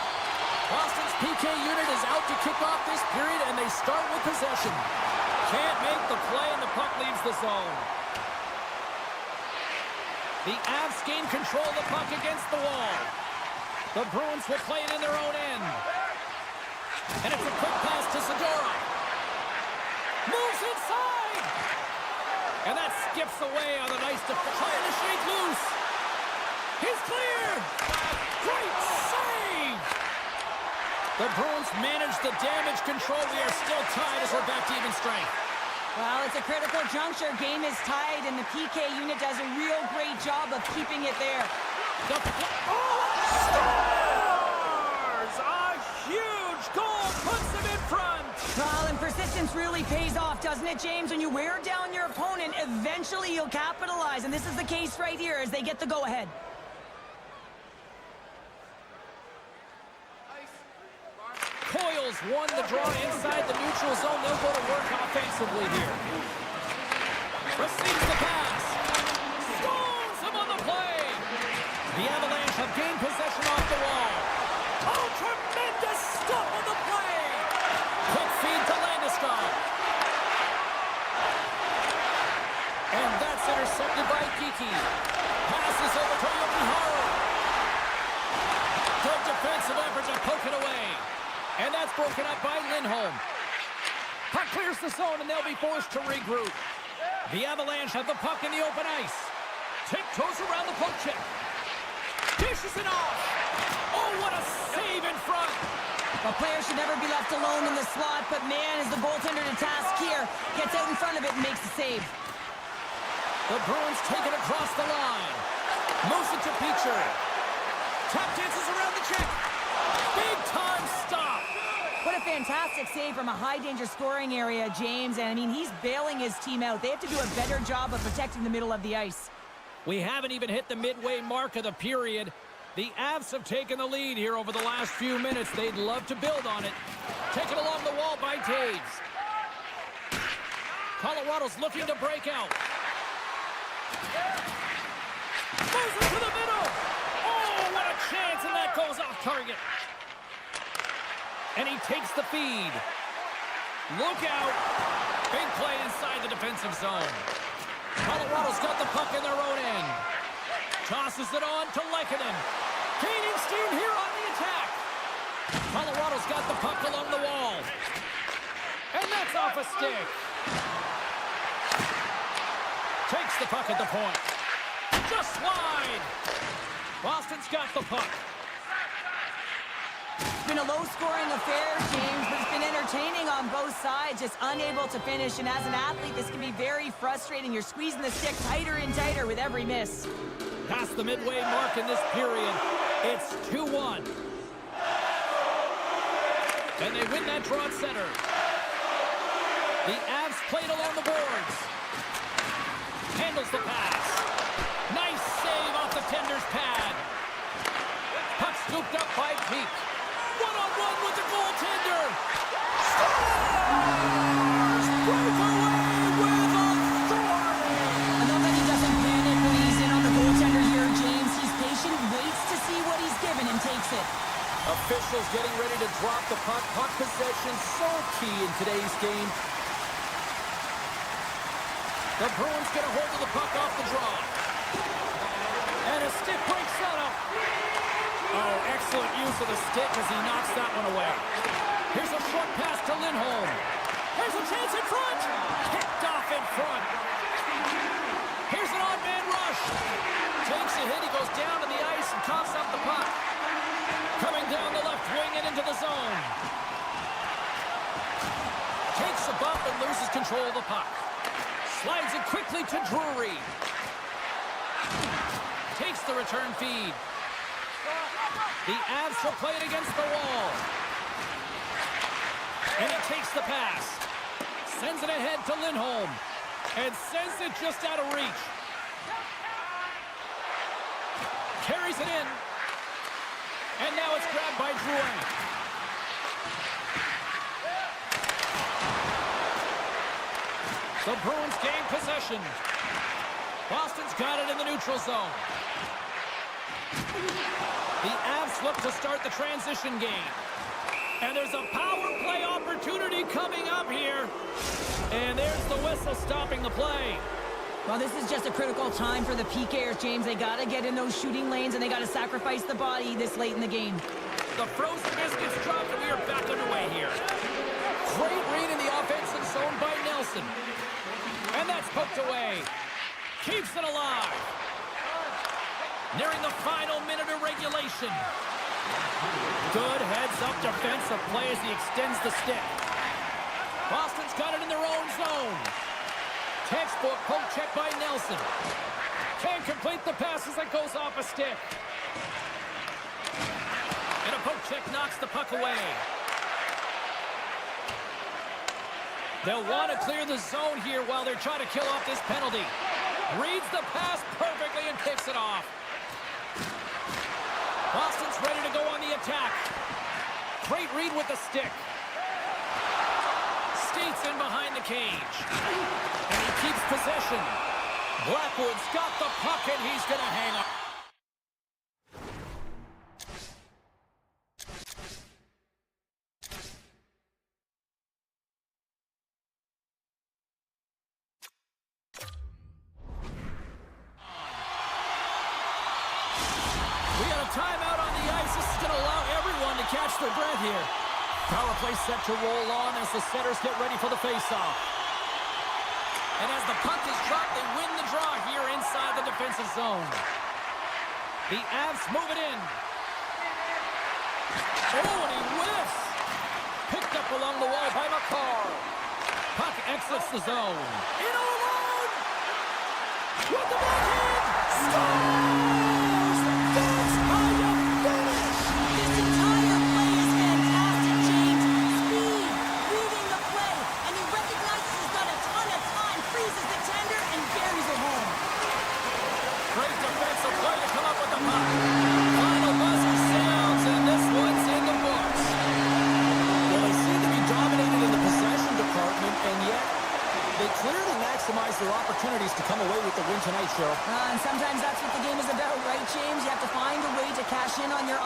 Boston's PK unit is out to kick off this period, and they start with possession. Can't make the play, and the puck leaves the zone. The Avs gain control of the puck against the wall. The Bruins will play it in their own end. And it's a quick pass to Zadorov. Moves inside! And that skips away on a nice defense. Trying to shake loose. He's clear! Great save! The Bruins manage the damage control. We are still tied as we're back to even strength. Well, it's a critical juncture. Game is tied, and the PK unit does a real great job of keeping it there. Stars! A huge goal puts them in front. Well, and persistence really pays off, doesn't it, James? When you wear down your opponent, eventually you'll capitalize, and this is the case right here as they get the go-ahead. Coils won the draw inside the neutral zone. They'll go to work offensively here. Receives the pass. Stones him on the play. The Avalanche have gained possession off the wall. Oh, tremendous stuff on the play. Quick feed to Landeskog. And that's intercepted by Kiki. Passes over to Yokiharu. Good defensive effort to poke it away. And that's broken up by Lindholm. Puck clears the zone, and they'll be forced to regroup. The Avalanche have the puck in the open ice. Tiptoes around the poke check. Dishes it off. Oh, what a save in front. A player should never be left alone in the slot, but man, is the goaltender to task here. Gets out in front of it and makes the save. The Bruins take it across the line. Moves it to Peacher. Tap dances around the check. Big time stop. What a fantastic save from a high-danger scoring area, James. And, I mean, he's bailing his team out. They have to do a better job of protecting the middle of the ice. We haven't even hit the midway mark of the period. The Avs have taken the lead here over the last few minutes. They'd love to build on it. Taken along the wall by Taves. Colorado's looking to break out. Moves it to the middle. Oh, what a chance, and that goes off target. And he takes the feed. Look out. Big play inside the defensive zone. Colorado's got the puck in their own end. Tosses it on to Lehkonen. Gaining steam here on the attack. Colorado's got the puck along the wall. And that's off a stick. Takes the puck at the point. Just wide. Boston's got the puck. It's been a low-scoring affair, James, but it's been entertaining on both sides, just unable to finish. And as an athlete, this can be very frustrating. You're squeezing the stick tighter and tighter with every miss. Past the midway mark in this period, it's 2-1. And they win that draw at center. The Avs played along the boards. Handles the pass. Nice save off the tender's pad. Puck scooped up by Peak. One-on-one with the goaltender. Scores! Breakaway with authority! I know that he doesn't panic when he's in on the goaltender here, James. He's patient, waits to see what he's given, and takes it. Officials getting ready to drop the puck. Puck possession so key in today's game. The Bruins get a hold of the puck off the draw. And a stick breaks that up. Oh, excellent use of the stick as he knocks that one away. Here's a short pass to Lindholm. Here's a chance in front. Kicked off in front. Here's an odd man rush. Takes a hit. He goes down to the ice and coughs up the puck. Coming down the left wing and into the zone. Takes a bump and loses control of the puck. Slides it quickly to Drury. Takes the return feed. The Avs will play it against the wall. And he takes the pass. Sends it ahead to Lindholm. And sends it just out of reach. Carries it in. And now it's grabbed by Drouin. The Bruins gain possession. Boston's got it in the neutral zone. The Avs look to start the transition game. And there's a power play opportunity coming up here. And there's the whistle stopping the play. Well, this is just a critical time for the PKers, James. They got to get in those shooting lanes, and they got to sacrifice the body this late in the game. The frozen biscuits dropped, and we are back underway here. Great read in the offensive zone by Nelson. And that's poked away. Keeps it alive. Nearing the final minute of regulation. Good heads-up defensive play as he extends the stick. Boston's got it in their own zone. Textbook poke check by Nelson. Can't complete the pass as it goes off a stick. And a poke check knocks the puck away. They'll want to clear the zone here while they're trying to kill off this penalty. Reads the pass perfectly and kicks it off. Boston's ready to go on the attack. Great read with the stick. Skates in behind the cage. And he keeps possession. Blackwood's got the puck and he's going to hang up. We got a timeout on the ice. This is going to allow everyone to catch their breath here. Power play set to roll on as the setters get ready for the faceoff. And as the puck is dropped, they win the draw here inside the defensive zone. The Avs move it in. Oh, and he whiffs. Picked up along the wall by McCarr. Puck exits the zone. In alone! With the backhand! Scores! That's how you finish! This entire play is fantastic, James. Speed, reading the play, and he recognizes he's got a ton of time, freezes the tender, and buries it home. Great defensive play to come up with the puck. Final buzzer sounds, and this one's in the books. Well, they seem to be dominated in the possession department, and yet they clearly opportunities to come away with the win tonight, Cheryl. And sometimes that's what the game is about, right, James? You have to find a way to cash in on your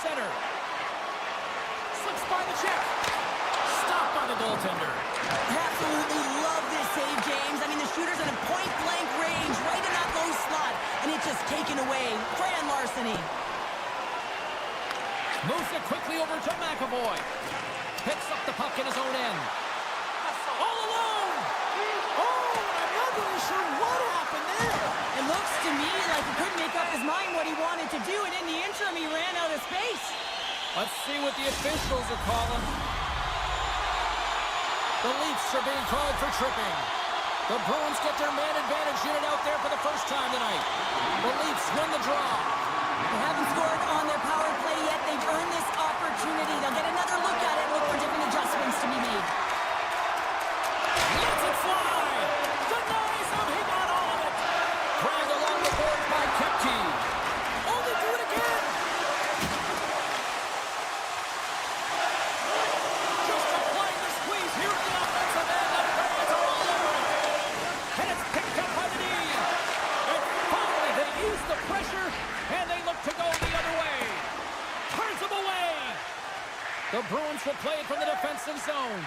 center. Slips by the check. Stopped by the goaltender. Absolutely love this save, James. I mean, the shooter's in a point-blank range, right in that low slot, and it's just taken away. Fran Larceny. Moves it quickly over to McAvoy. Picks up the puck in his own end. All alone! Oh, I'm not really sure what happened there. It looks to me like he couldn't make up his mind what he wanted to do, and in the interim, he ran out of space. Let's see what the officials are calling. The Leafs are being called for tripping. The Bruins get their man advantage unit out there for the first time tonight. The Leafs win the draw. They haven't scored on their power play yet. They've earned this opportunity. They'll get another look at it and look for different adjustments to be made. Lets it fly. Denies him. He got all of it. Dragged along the boards by Kepke. Only do it again. Just applying the squeeze here at the offensive end. The Bruins are all over it. And it's picked up by the D. And finally they use the pressure and they look to go the other way. Turns them away. The Bruins will play it from the defensive zone.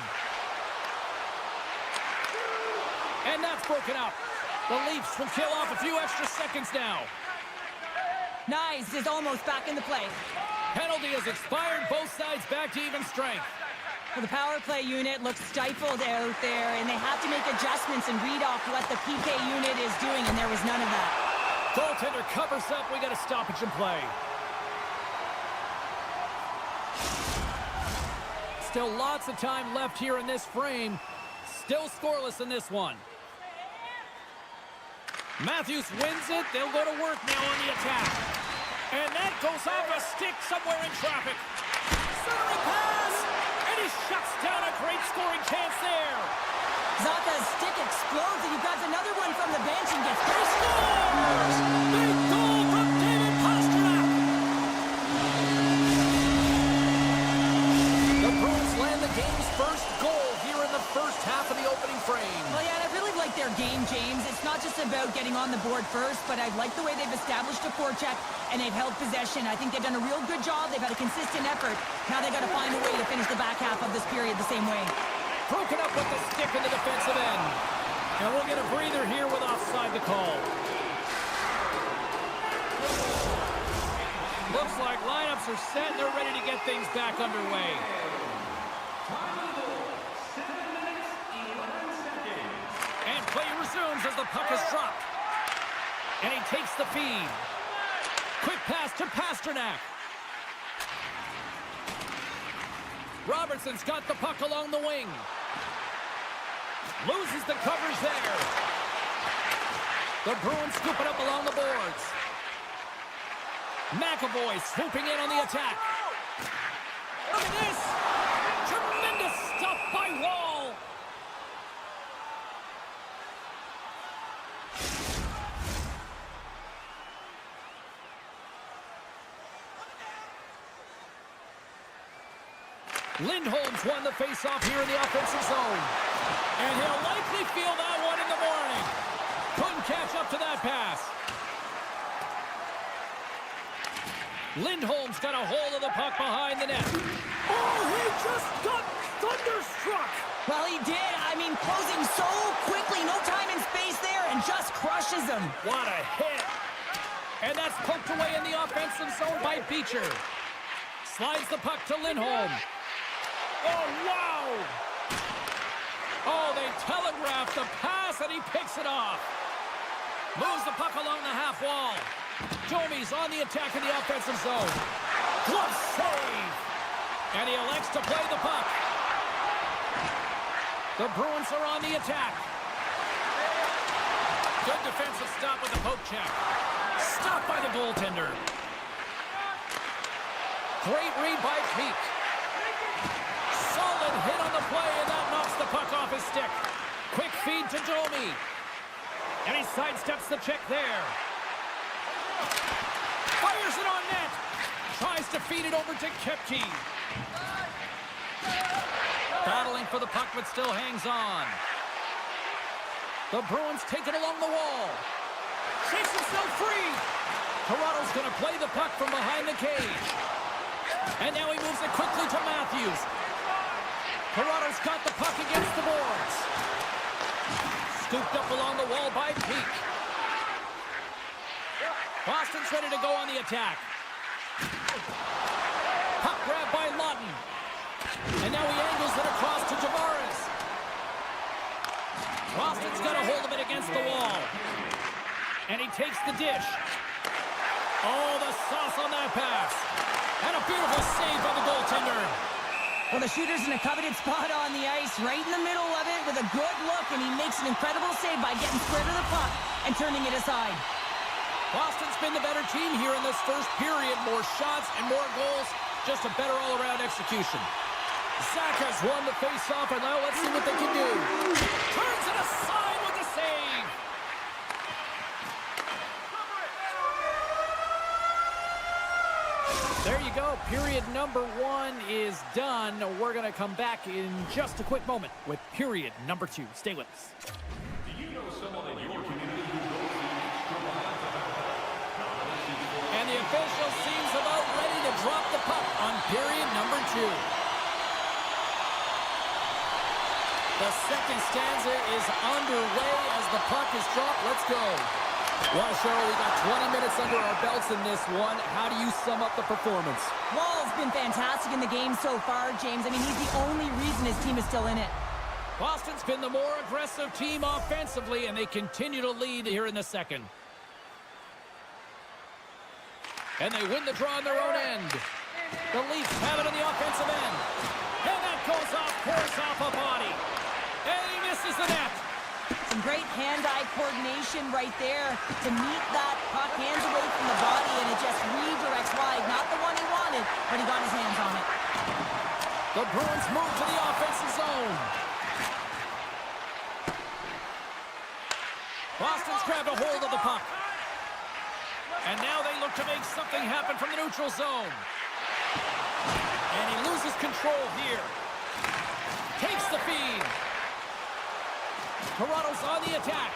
And that's broken up. The Leafs will kill off a few extra seconds now. Nice is almost back in the play. Penalty has expired. Both sides back to even strength. Well, the power play unit looks stifled out there, and they have to make adjustments and read off what the PK unit is doing, and there was none of that. Goaltender covers up. We got a stoppage in play. Still lots of time left here in this frame. Still scoreless in this one. Matthews wins it. They'll go to work now on the attack. And that goes off a stick somewhere in traffic. Centering pass. And he shuts down a great scoring chance there. Zaka's stick explodes, and he grabs another one from the bench and gets He scores! Big goal from David Pastrnak. The Bruins land the game's first goal here in the first half of the opening frame. Well, yeah, I really like their game, James. It's not just about getting on the board first, but I like the way they've established a forecheck and they've held possession. I think they've done a real good job. They've had a consistent effort. Now they've got to find a way to finish the back half of this period the same way. Broken up with the stick in the defensive end. And we'll get a breather here with offside the call. Looks like lineups are set and they're ready to get things back underway. And play resumes as the puck is dropped. And he takes the feed. Quick pass to Pastrnak. Robertson's got the puck along the wing. Loses the coverage there. The Bruins scoop it up along the boards. McAvoy swooping in on the attack. Look at this. Tremendous stuff by Wall. Lindholm's won the faceoff here in the offensive zone. And he'll likely feel that one in the morning. Couldn't catch up to that pass. Lindholm's got a hold of the puck behind the net. Oh, he just got thunderstruck. Well, he did. I mean, closing so quickly, no time and space there, and just crushes him. What a hit. And that's poked away in the offensive zone by Beecher. Slides the puck to Lindholm. Oh, wow! Oh, they telegraphed the pass, and he picks it off. Moves the puck along the half wall. Domi's on the attack in the offensive zone. Glove save! And he elects to play the puck. The Bruins are on the attack. Good defensive stop with the poke check. Stopped by the goaltender. Great read by Peak. Solid hit on the play, and that knocks the puck off his stick. Quick feed to Domi. And he sidesteps the check there. Fires it on net. Tries to feed it over to Kepke. Battling for the puck, but still hangs on. The Bruins take it along the wall. Shakes himself free. Toronto's going to play the puck from behind the cage. And now he moves it quickly to Matthews. Toronto's got the puck against the boards. Scooped up along the wall by Peak. Boston's ready to go on the attack. Puck grab by Lawton. And now he angles it across to Tavares. Boston's got a hold of it against the wall. And he takes the dish. Oh, the sauce on that pass. And a beautiful save by the goaltender. Well, the shooter's in a coveted spot on the ice, right in the middle of it with a good look, and he makes an incredible save by getting square to the puck and turning it aside. Boston's been the better team here in this first period. More shots and more goals. Just a better all-around execution. Zach has won the face-off, and now let's see what they can do. Turns it aside with the save. There you go. Period number 1 is done. We're going to come back in just a quick moment with period number 2. Stay with us. Do you know someone in your community who goes the extra mile to help? And the official seems about ready to drop the puck on period number 2. The second stanza is underway as the puck is dropped. Let's go. Well, Cheryl, we got 20 minutes under our belts in this one. How do you sum up the performance? Wall's been fantastic in the game so far, James. I mean, he's the only reason his team is still in it. Boston's been the more aggressive team offensively, and they continue to lead here in the second. And they win the draw on their own end. The Leafs have it on the offensive end. And that goes off, pours off a body. And he misses the net. Some great hand-eye coordination right there to meet that puck, hands away from the body, and it just redirects wide. Not the one he wanted, but he got his hands on it. The Bruins move to the offensive zone. Boston's grabbed a hold of the puck. And now they look to make something happen from the neutral zone. And he loses control here. Takes the feed. Toronto's on the attack.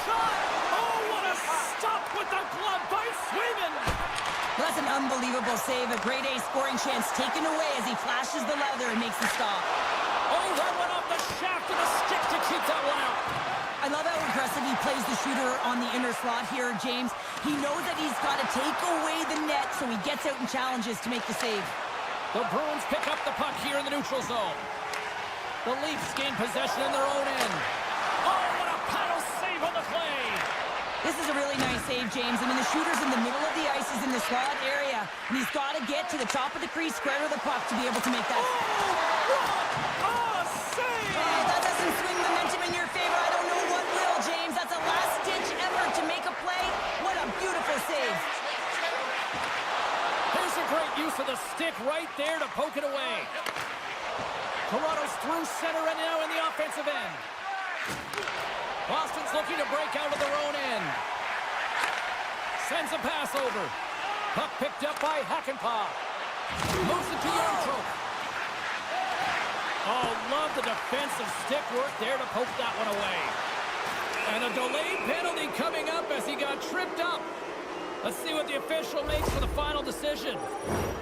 Shot! Oh, what a stop with the glove by Swayman! That's an unbelievable save. A grade A scoring chance taken away as he flashes the leather and makes the stop. Oh, that went off the shaft of the stick to keep that one out. I love how aggressive he plays the shooter on the inner slot here, James. He knows that he's got to take away the net, so he gets out and challenges to make the save. The Bruins pick up the puck here in the neutral zone. The Leafs gain possession in their own end. Oh, what a paddle save on the play! This is a really nice save, James. I mean, the shooter's in the middle of the ice, he's in the slot area, and he's got to get to the top of the crease, square to the puck to be able to make that. Oh, what a save! Oh, that doesn't swing momentum in your favor. I don't know what will, James. That's a last-ditch effort to make a play. What a beautiful save. Here's a great use of the stick right there to poke it away. Toronto's through center and now in the offensive end. Boston's looking to break out of their own end. Sends a pass over. Puck picked up by Hakanpää. Moves it to EuroCup. Oh, love the defensive stick work there to poke that one away. And a delayed penalty coming up as he got tripped up. Let's see what the official makes for the final decision.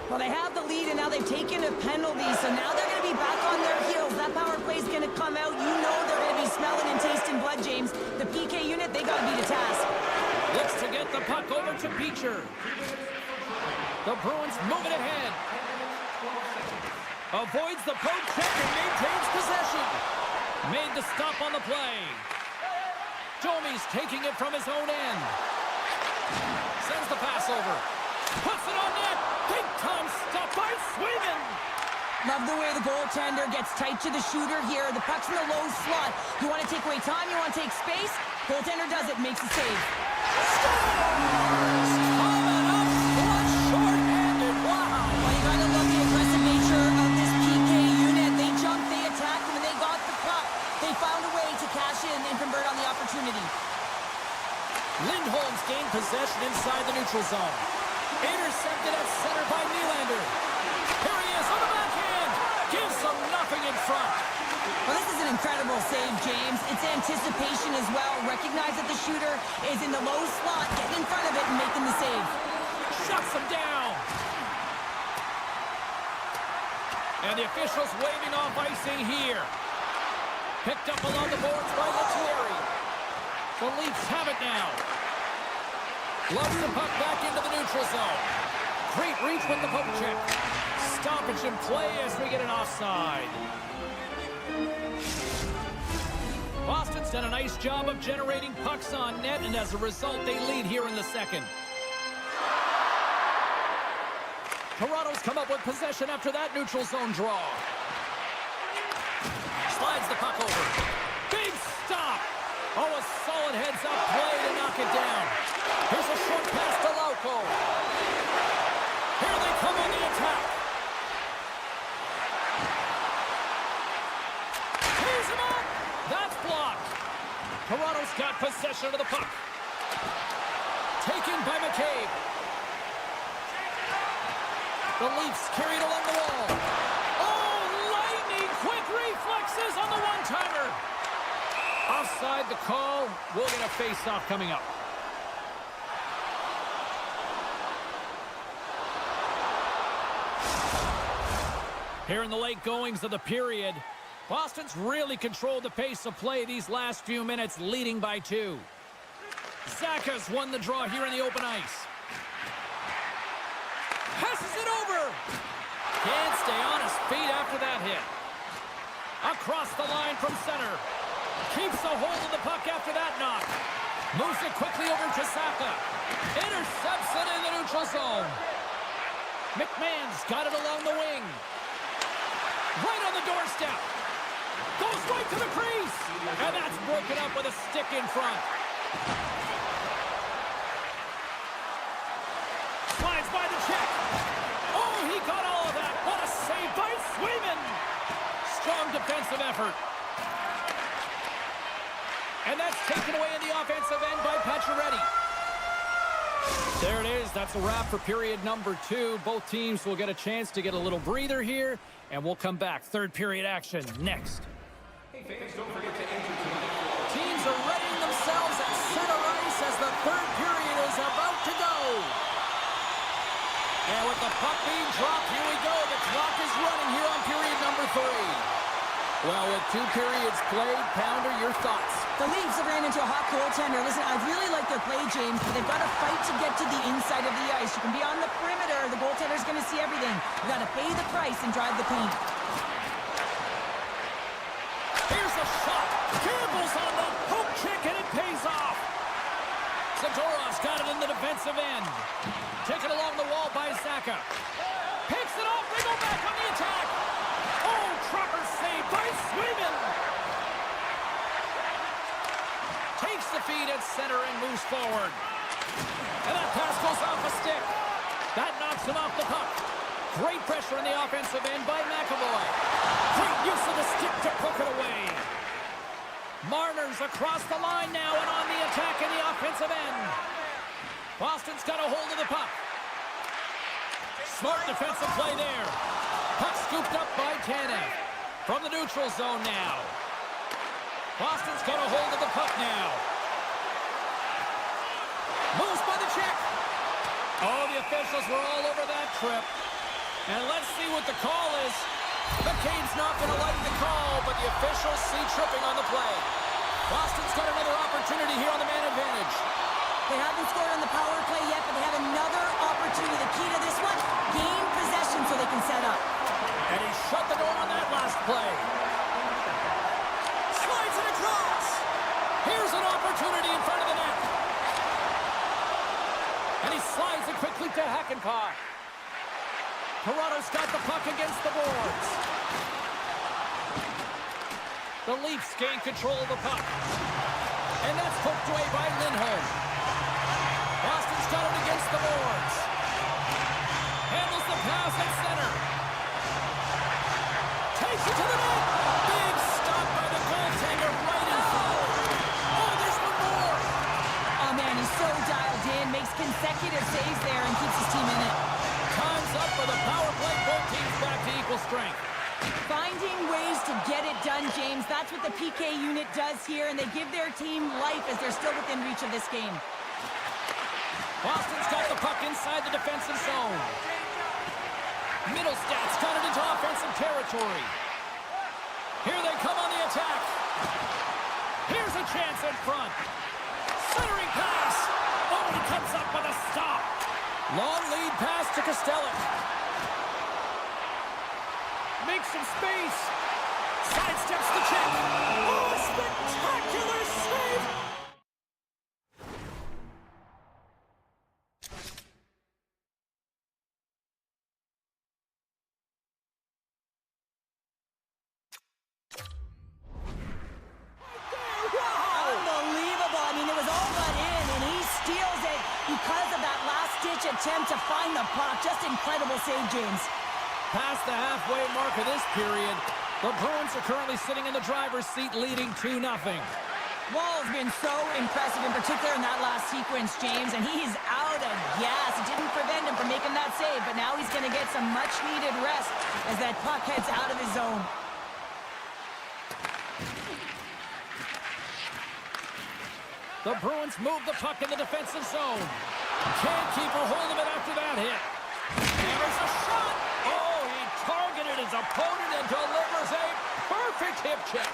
Well, they have the lead, and now they've taken a penalty, so now they're going to be back on their heels. That power play is going to come out. You know they're going to be smelling and tasting blood, James. The PK unit, they got to be the task. Looks to get the puck over to Beecher. The Bruins move it ahead. Avoids the poke check and maintains possession. Made the stop on the play. Domi's taking it from his own end. Sends the pass over. Puts it on net. Big time stop by Swayman. Love the way the goaltender gets tight to the shooter here. The puck's in the low slot. You want to take away time, you want to take space. Goaltender does it, makes the save. Scores! Coming up short-handed. Wow. Well, you gotta love the aggressive nature of this PK unit. They jumped, they attacked, and when they got the puck, they found a way to cash in and convert on the opportunity. Lindholm's gained possession inside the neutral zone. Intercepted at center by Nylander. Here he is on the backhand. Gives them nothing in front. Well, this is an incredible save, James. It's anticipation as well. Recognize that the shooter is in the low slot, getting in front of it and making the save. Shuts him down. And the officials waving off icing here. Picked up along the boards by Lettieri. The Leafs have it now. Loves the puck back into the neutral zone. Great reach with the poke check. Stoppage in play as we get an offside. Boston's done a nice job of generating pucks on net, and as a result, they lead here in the second. Toronto's come up with possession after that neutral zone draw. Slides the puck over. Big stop! Oh, a solid heads-up play to knock it down. Here's a short pass to Lauko. Here they come on the attack. Tees him up! That's blocked. Toronto's got possession of the puck. Taken by McCabe. The Leafs carried along the wall. Oh, lightning quick reflexes on the one-timer. Offside the call. We'll get a face-off coming up. Here in the late goings of the period, Boston's really controlled the pace of play these last few minutes, leading by 2. Zacha's won the draw here in the open ice. Passes it over. Can't stay on his feet after that hit. Across the line from center. Keeps a hold of the puck after that knock. Moves it quickly over to Zacha. Intercepts it in the neutral zone. McMahon's got it along the wing. Right on the doorstep. Goes right to the crease. And that's broken up with a stick in front. Slides by the check. Oh, he got all of that. What a save by Swayman. Strong defensive effort. And that's taken away in the offensive end by Pacioretty. There it is. That's a wrap for period number 2. Both teams will get a chance to get a little breather here, and we'll come back. Third period action next. Hey fans, don't forget to enter tonight. Teams are readying themselves at center ice as the third period is about to go. And with the puck being dropped, here we go. The clock is running here on period number 3. Well, with 2 periods played, Pounder, your thoughts? The Leafs have ran into a hot goaltender. Listen, I really like their play, James, but they've got to fight to get to the inside of the ice. You can be on the perimeter. The goaltender's going to see everything. You've got to pay the price and drive the paint. Here's a shot. Campbell's on the poke check, and it pays off. Zadorov's got it in the defensive end. Taken along the wall by Zacha. Picks it off. They go back on the attack. Oh, proper save by Swayman. Takes the feed at center and moves forward. And that pass goes off a stick. That knocks him off the puck. Great pressure in the offensive end by McAvoy. Great use of the stick to poke it away. Marner's across the line now and on the attack in the offensive end. Boston's got a hold of the puck. Smart defensive play there. Puck scooped up by Tanev. From the neutral zone now. Boston's got a hold of the puck now. Moves by the check. Oh, the officials were all over that trip. And let's see what the call is. McCabe's not going to like the call, but the officials see tripping on the play. Boston's got another opportunity here on the man advantage. They haven't scored on the power play yet, but they have another opportunity. The key to this one, gain possession so they can set up. And he shut the door on that last play. Slides it across. Here's an opportunity in front of the net. And he slides it quickly to Hakanpää. Toronto's got the puck against the boards. The Leafs gain control of the puck. And that's poked away by Lindholm. Boston's got it against the boards. Handles the pass at center. Takes it to the net. Big stop by the goaltender right in front. Oh, there's one more. Oh, man, he's so dialed in. Makes consecutive saves there and keeps his team in it. Time's up for the power play. Both teams back to equal strength. Finding ways to get it done, James. That's what the PK unit does here, and they give their team life as they're still within reach of this game. Boston's got the puck inside the defensive zone. Middle stats got it into offensive territory. Here they come on the attack. Here's a chance in front. Centering pass. Oh, he comes up with a stop. Long lead pass to Kostelic. Makes some space. Sidesteps the check. Oh, a spectacular save. Unbelievable. I mean, it was all but in, and he steals it because of that last-ditch attempt to find the puck. Just incredible save, James. Past the halfway mark of this period, the Bruins are currently sitting in the driver's seat leading 2-0. Wall's been so impressive, in particular in that last sequence, James, and he's out of gas. It didn't prevent him from making that save, but now he's going to get some much-needed rest as that puck heads out of his zone. The Bruins move the puck in the defensive zone. Can't keep a hold of it after that hit. There's a shot. Oh, he targeted his opponent and delivers a perfect hip check.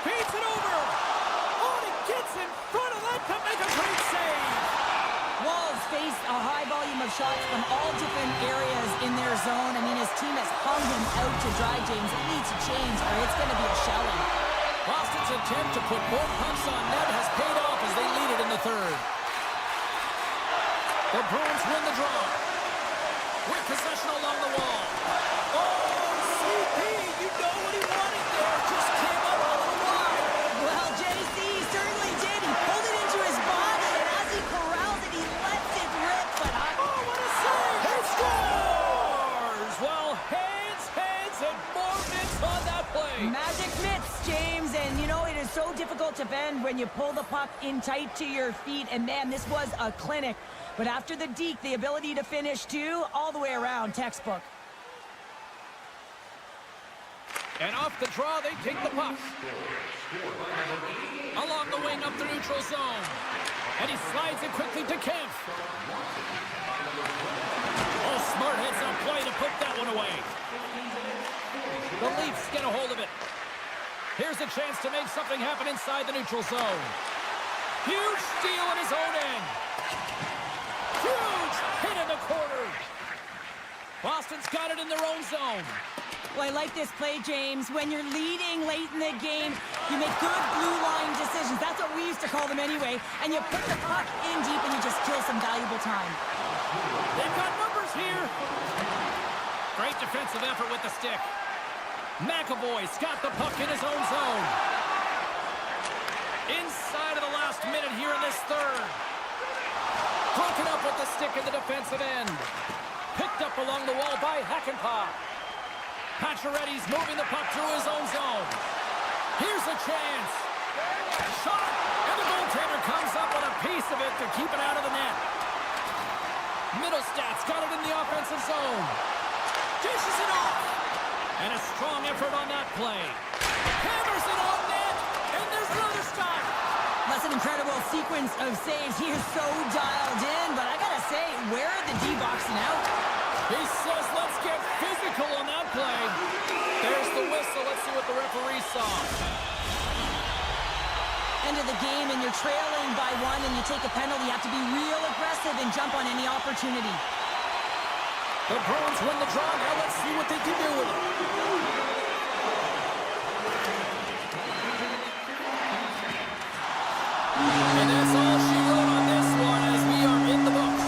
Feeds it over. Oh, and he gets in front of that to make a great save. Wall's faced a high volume of shots from all different areas in their zone. I mean, his team has hung him out to dry, James. It needs to change, or it's going to be a shelling. Boston's attempt to put more pucks on net has paid off as they lead it in the third. The Bruins win the draw. With possession along the wall. Oh, CP, you know what he wanted there. Just came up a little wide. Well, JC certainly did. He pulled it into his body, and as he corrals it, he lets it rip. But oh, what a save! He scores! Well, hands, and more mitts on that play. magic mitts, James, and you know, it is so difficult to bend when you pull the puck in tight to your feet, and man, this was a clinic. But after the deke, the ability to finish too, all the way around, textbook. And off the draw, they take the puck. Along the wing up the neutral zone. And he slides it quickly to Kemp. Oh, smart heads on play to put that one away. The Leafs get a hold of it. Here's a chance to make something happen inside the neutral zone. Huge steal in his own end. Huge hit in the corner. Boston's got it in their own zone. Well, I like this play, James. When you're leading late in the game, you make good blue line decisions. That's what we used to call them anyway. And you put the puck in deep and you just kill some valuable time. They've got numbers here. Great defensive effort with the stick. McAvoy's got the puck in his own zone. Inside of the last minute here in this third. Broken up with the stick in the defensive end. Picked up along the wall by Hakanpää. Pacioretty's moving the puck through his own zone. Here's a chance. Shot! And the goaltender comes up with a piece of it to keep it out of the net. Middlestad's got it in the offensive zone. Dishes it off. And a strong effort on that play. Hammers it on net. And there's another stop. That's an incredible sequence of saves. He is so dialed in, but I gotta say, where are the D-boxing out? He says, let's get physical on that play. There's the whistle. Let's see what the referee saw. End of the game, and you're trailing by one, and you take a penalty. You have to be real aggressive and jump on any opportunity. The Bruins win the draw. Now let's see what they can do with it. And that's all she wrote on this one as we are in the books.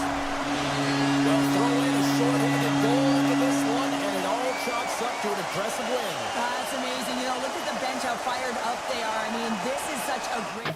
They'll throw in a short-handed goal into this one, and it all chalks up to an impressive win. That's amazing. You know, look at the bench, how fired up they are. I mean, this is such a great...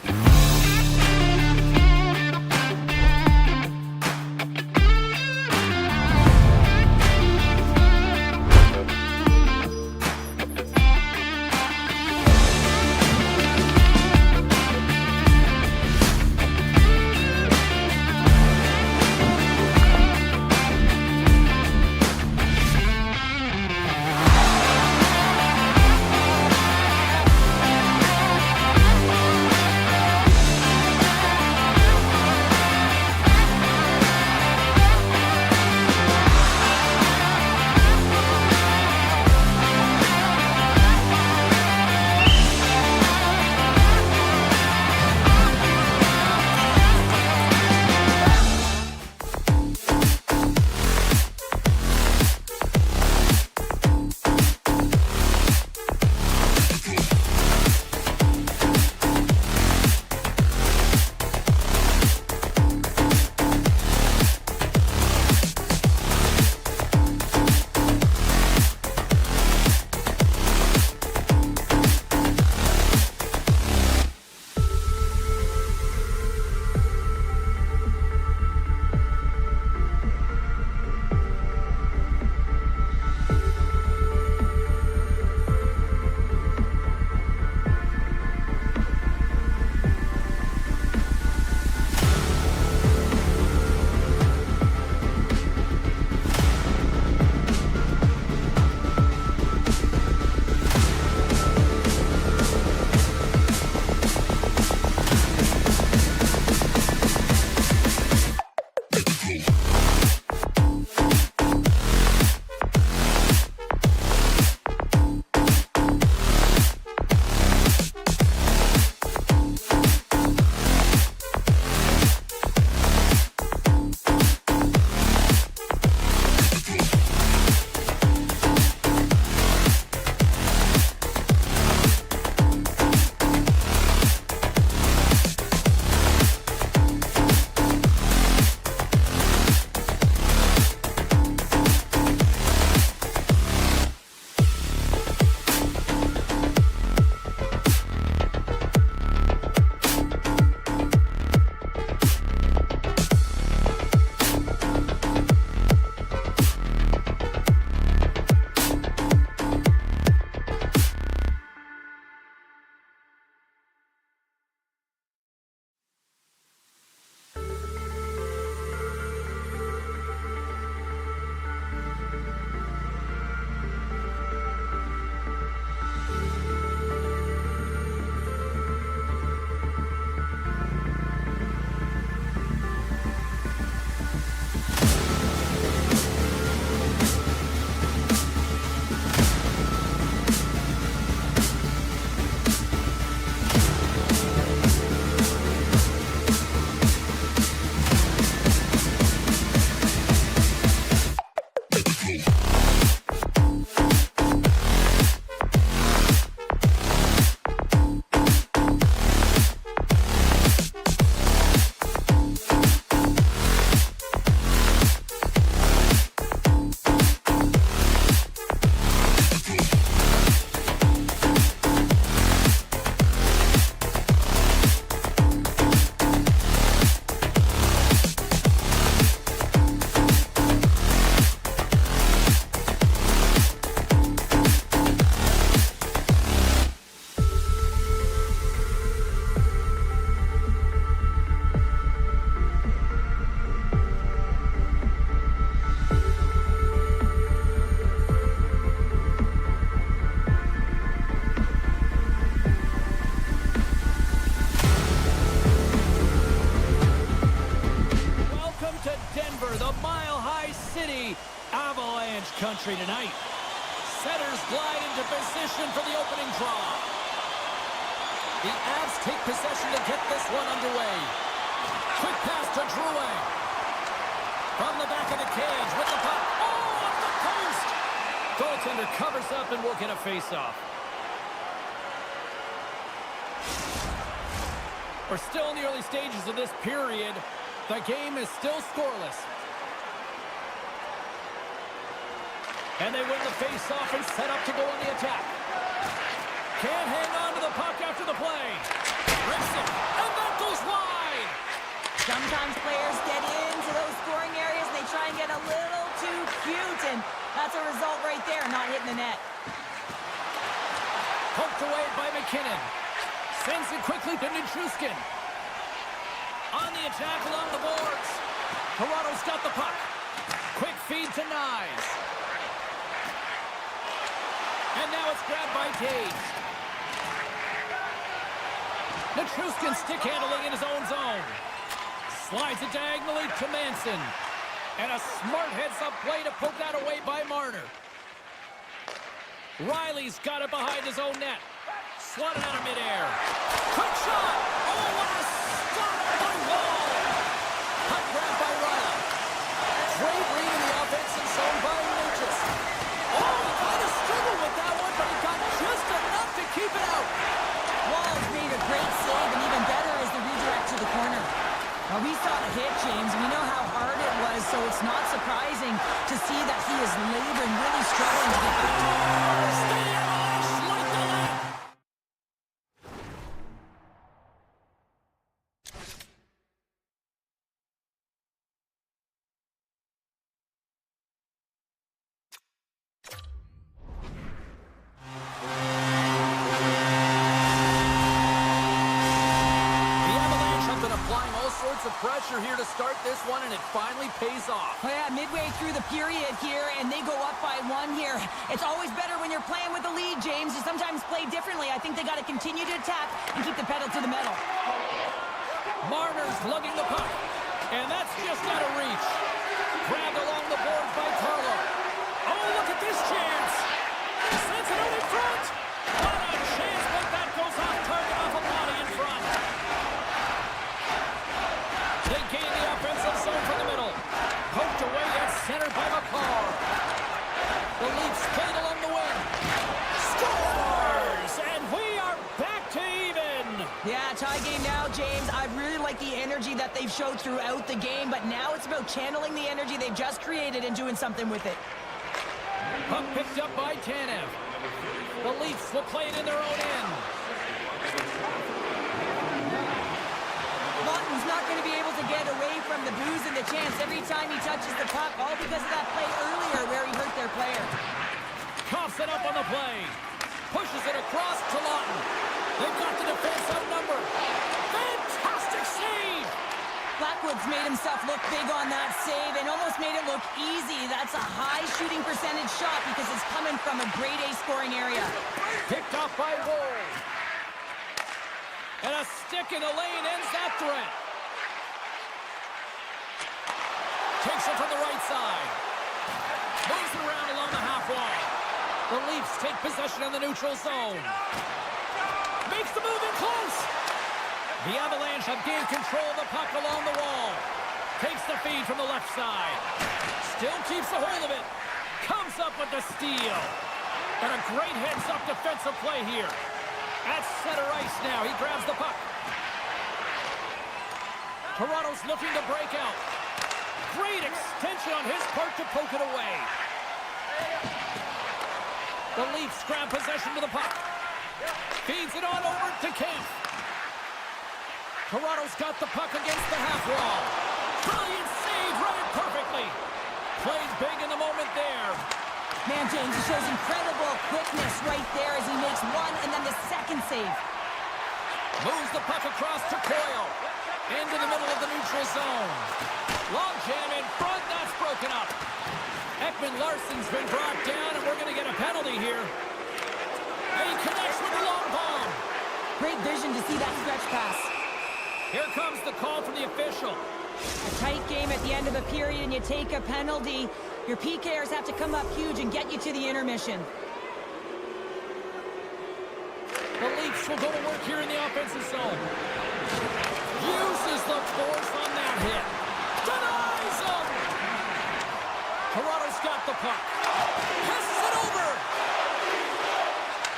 Avalanche country tonight. Setters glide into position for the opening draw. The Avs take possession to get this one underway. Quick pass to Drouin. From the back of the cage with the puck. Oh, off the post! Goaltender covers up and will get a face-off. We're still in the early stages of this period. The game is still scoreless. And they win the face-off and set up to go on the attack. Can't hang on to the puck after the play. Rips it, and that goes wide! Sometimes players get into those scoring areas and they try and get a little too cute, and that's a result right there, not hitting the net. Poked away by McKinnon. Sends it quickly to Nichushkin. On the attack along the boards. Toronto's got the puck. Quick feed to Nyes. And now it's grabbed by Tage. Nichushkin stick handling in his own zone. Slides it diagonally to Manson. And a smart heads-up play to poke that away by Marner. Riley's got it behind his own net. Swatted out of midair. Quick shot! Oh, what a stop by Wall! Puck grabbed by Riley. Great read in the offensive zone by Lucic. Oh, he kind of struggled with that one, but he got just enough to keep it out. Wall's made a great save, and even better is the redirect to the corner. Now, we saw the hit, James. We know how hard it was, so it's not surprising to see that he is laboring, really struggling to get back to it. Pressure here to start this one, and it finally pays off. Oh yeah, midway through the period here, and they go up by one here. It's always better when you're playing with the lead, James. You sometimes play differently. I think they got to continue to attack and keep the pedal to the metal. Marner's lugging the puck, and that's just out of reach. Grabbed along the boards by Carlo. Oh, look at this chance. Sends it out in front. What a chance, but that goes off target off a body in front. They gain the offensive zone from the middle. Poked away at center by McCall. The Leafs played along the wing. Scores! And we are back to even. Yeah, tie game now, James. I really like the energy that they've showed throughout the game, but now it's about channeling the energy they've just created and doing something with it. Puck picked up by Tanev. The Leafs will play it in their own end. Lawton's not going to be able to get away from the booze and the chance every time he touches the puck, all because of that play earlier where he hurt their player. Coughs it up on the play. Pushes it across to Lawton. They've got the defense outnumbered. Fantastic save! Blackwood's made himself look big on that save and almost made it look easy. That's a high shooting percentage shot because it's coming from a grade A scoring area. Picked off by Woll. And a stick in the lane ends that threat. Takes it from the right side. Moves it around along the half wall. The Leafs take possession in the neutral zone. Makes the move in close. The Avalanche have gained control of the puck along the wall. Takes the feed from the left side. Still keeps a hold of it. Comes up with the steal. And a great heads-up defensive play here. At center ice now, he grabs the puck. Toronto's looking to break out. Great extension on his part to poke it away. The Leafs grab possession to the puck. Feeds it on over to Kemp. Toronto's got the puck against the half wall. Brilliant save, read it perfectly. Plays big in the moment there. Man, James, he shows incredible quickness right there as he makes one and then the second save. Moves the puck across to Coyle. Into the middle of the neutral zone. Long jam in front, that's broken up. Ekman-Larsson's been brought down, and we're going to get a penalty here. And he connects with the long bomb. Great vision to see that stretch pass. Here comes the call from the official. A tight game at the end of a period and you take a penalty. Your PKers have to come up huge and get you to the intermission. The Leafs will go to work here in the offensive zone. Uses the force on that hit. Denies him! Toronto's got the puck. Passes it over!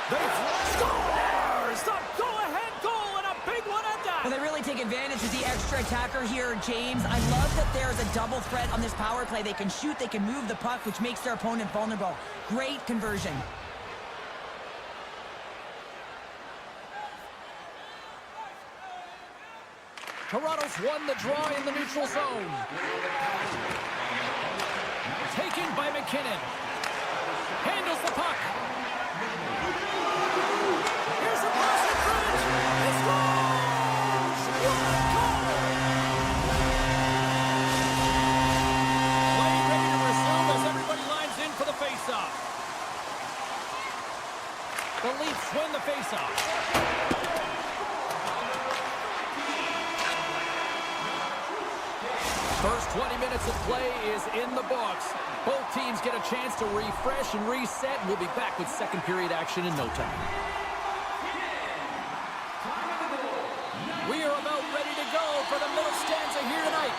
They scores! The go-ahead goal and a big one at that! Well, they really take advantage of the extra attacker here, James. I love that there's a double threat on this power play. They can shoot, they can move the puck, which makes their opponent vulnerable. Great conversion. Toronto's won the draw in the neutral zone. Taken by McKinnon. Handles the puck. Here's a pass in front. He scores! What a goal! Play ready to resume as everybody lines in for the faceoff. The Leafs win the faceoff. First 20 minutes of play is in the books. Both teams get a chance to refresh and reset, and we'll be back with second period action in no time. We are about ready to go for the middle stanza here tonight.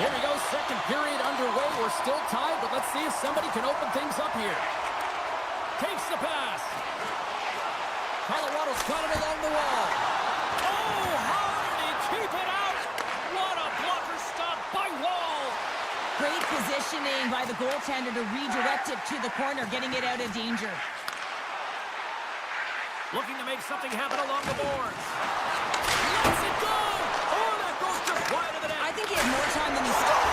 Here we go, second period underway. We're still tied, but let's see if somebody can open things up here. Takes the pass. Colorado's got it along the wall. Oh, how did he keep it out? What a blocker stop by Wall. Great positioning by the goaltender to redirect it to the corner, getting it out of danger. Looking to make something happen along the boards. Lets it go. Oh, that goes just wide of the net. I think he had more time than he started.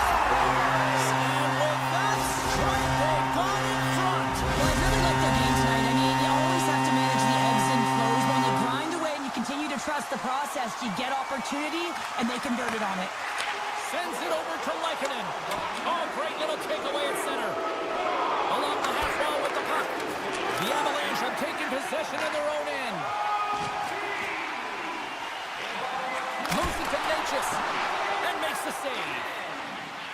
And with that strike, they got in front. Well, I really like their game tonight. I mean, you always have to manage the ebbs and flows. When you grind away and you continue to trust the process, you get opportunity, and they converted on it. Sends it over to Lehkonen. Oh, great little takeaway at center. Along the half wall with the puck. The Avalanche have taken possession in their own end. Moves it to Natchez. And makes the save.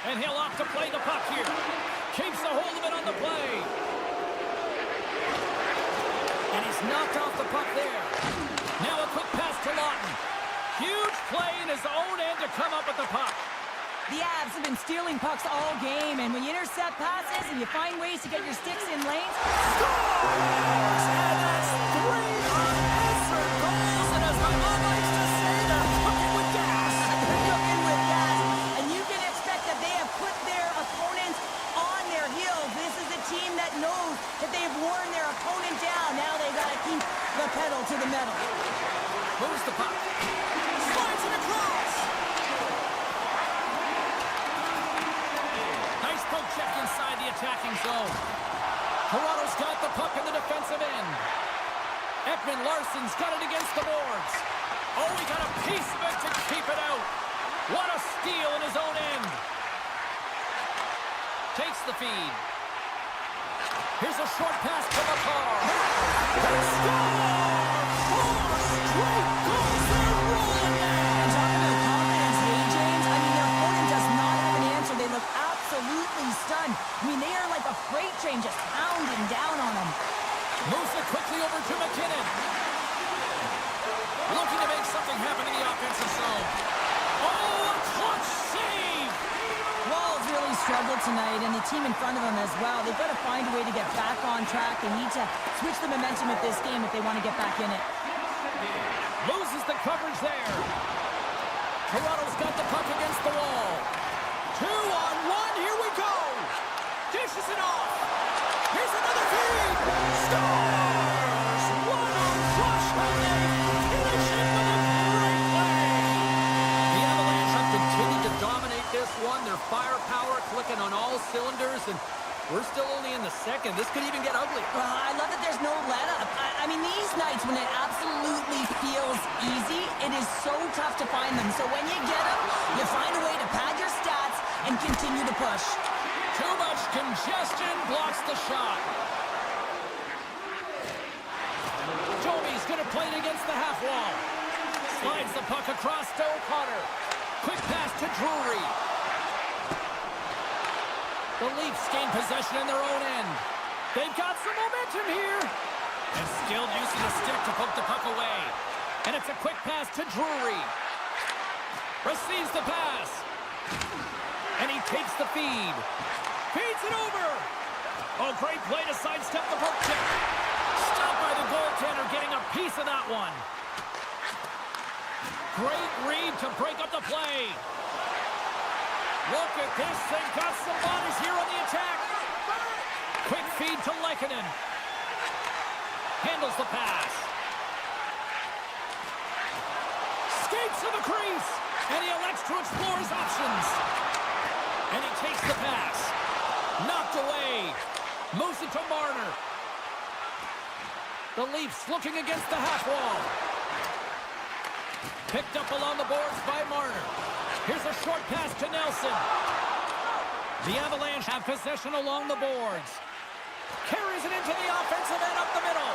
And he'll opt to play the puck here. Keeps a hold of it on the play. And he's knocked off the puck there. Now a quick pass to Lawton. Huge play in his own end to come up with the puck. The Avs have been stealing pucks all game, and when you intercept passes and you find ways to get your sticks in lanes, Scores! And that's 3 unanswered goals, and as my mom likes to say, they're cooking with gas. they're cooking with gas. And you can expect that they have put their opponents on their heels. This is a team that knows that they've worn their opponent down. Now they got to keep the pedal to the metal. Moves the puck. Slides it across. Nice poke check inside the attacking zone. Toronto's got the puck in the defensive end. Ekman-Larsson's got it against the boards. Oh, he got a piece of it to keep it out. What a steal in his own end. Takes the feed. Here's a short pass to Makar. They score! 4 straight goals. They're rolling now. And talking about confidence, hey, James, I mean, their opponent does not have an answer. They look absolutely stunned. I mean, they are like a freight train just pounding down on them. Moves it quickly over to McKinnon. Looking to make something happen in the offensive zone. Oh, a clutch save! Wall's really struggled tonight, and the team in front of them as well. They've got to find a way to get back on track. They need to switch the momentum of this game if they want to get back in it. Loses the coverage there. Toronto's got the puck against the wall. 2-on-1, here we go. Dishes it off. Here's another feed. Scores! What a rush, and they finish it with a great play. The Avalanche have continued to dominate this one. Their firepower clicking on all cylinders, and we're still only in the second. This could even get ugly. Well, I love that there's no let-up. I mean, these nights when it absolutely feels easy, it is so tough to find them. So when you get them, you find a way to pad your stats and continue to push. Too much congestion blocks the shot. Joey's going to play it against the half wall. Slides the puck across to O'Connor. Quick pass to Drury. The Leafs gain possession in their own end. They've got some momentum here. And still using the stick to poke the puck away. And it's a quick pass to Drury. Receives the pass. And he takes the feed. Feeds it over. Oh, great play to sidestep the poke check. Stopped by the goaltender, getting a piece of that one. Great read to break up the play. Look at this. They've got some bodies here on the attack. Quick feed to Lehkonen. Handles the pass. Skates to the crease. And he elects to explore his options. And he takes the pass. Knocked away. Moves it to Marner. The Leafs looking against the half wall. Picked up along the boards by Marner. Here's a short pass to Nelson. The Avalanche have possession along the boards. Carries it into the offensive end up the middle.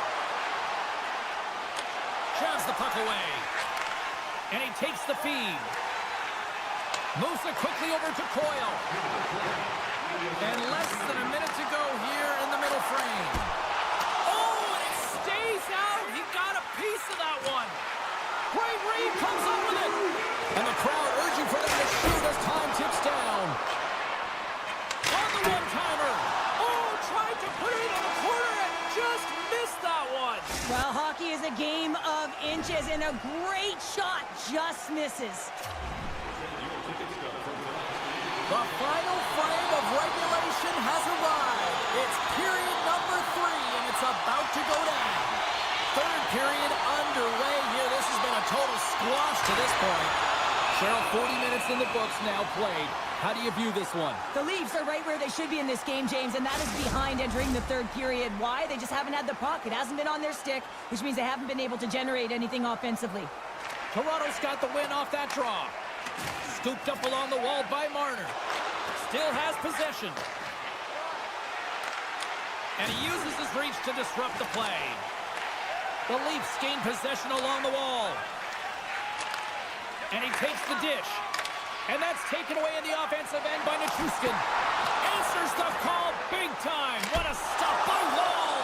Shoves the puck away. And he takes the feed. Moves it quickly over to Coyle. And less than a minute to go here in the middle frame. Oh, and it stays out. He got a piece of that one. Great read, comes up with it. And the crowd urging for them to shoot as time tips down. On the one-timer. Oh, tried to put it in the corner and just missed that one. Well, hockey is a game of inches, and a great shot just misses. The final frame of regulation has arrived. It's period number 3, and it's about to go down. Third period underway here. This has been a total squash to this point. Cheryl, 40 minutes in the books now played. How do you view this one? The Leafs are right where they should be in this game, James, and that is behind entering the third period. Why? They just haven't had the puck. It hasn't been on their stick, which means they haven't been able to generate anything offensively. Toronto's got the win off that draw. Scooped up along the wall by Marner. Still has possession. And he uses his reach to disrupt the play. The Leafs gain possession along the wall. And he takes the dish. And that's taken away in the offensive end by Nichushkin. Answers the call big time. What a stop by Wall.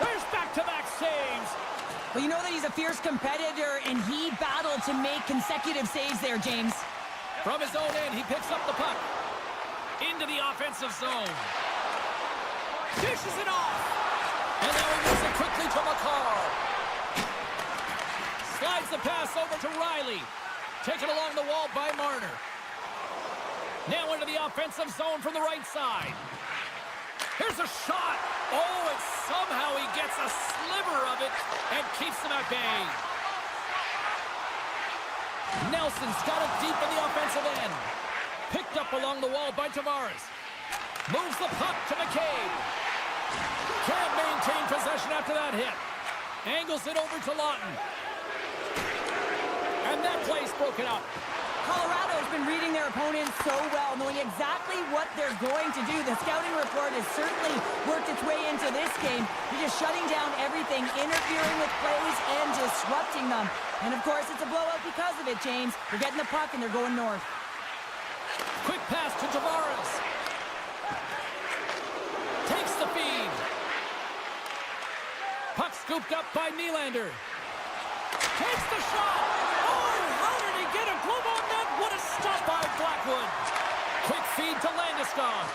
There's back-to-back saves. Well, you know that he's a fierce competitor, and he battled to make consecutive saves there, James. From his own end, he picks up the puck. Into the offensive zone. Dishes it off. And now he moves it quickly to McCall. Slides the pass over to Riley. Taken along the wall by Marner. Now into the offensive zone from the right side. Here's a shot. Oh, and somehow he gets a sliver of it and keeps them at bay. Nelson's got it deep in the offensive end. Picked up along the wall by Tavares. Moves the puck to McCabe. Can't maintain possession after that hit. Angles it over to Lawton. And that play's broken up. Colorado's been reading their opponents so well, knowing exactly what they're going to do. The scouting report has certainly worked its way into this game. They're just shutting down everything, interfering with plays, and disrupting them. And, of course, it's a blowout because of it, James. They're getting the puck, and they're going north. Quick pass to Tavares. Takes the feed. Puck scooped up by Nylander. Takes the shot. Oh, how did he get a glove on that? What a stop by Blackwood. Quick feed to Landeskog.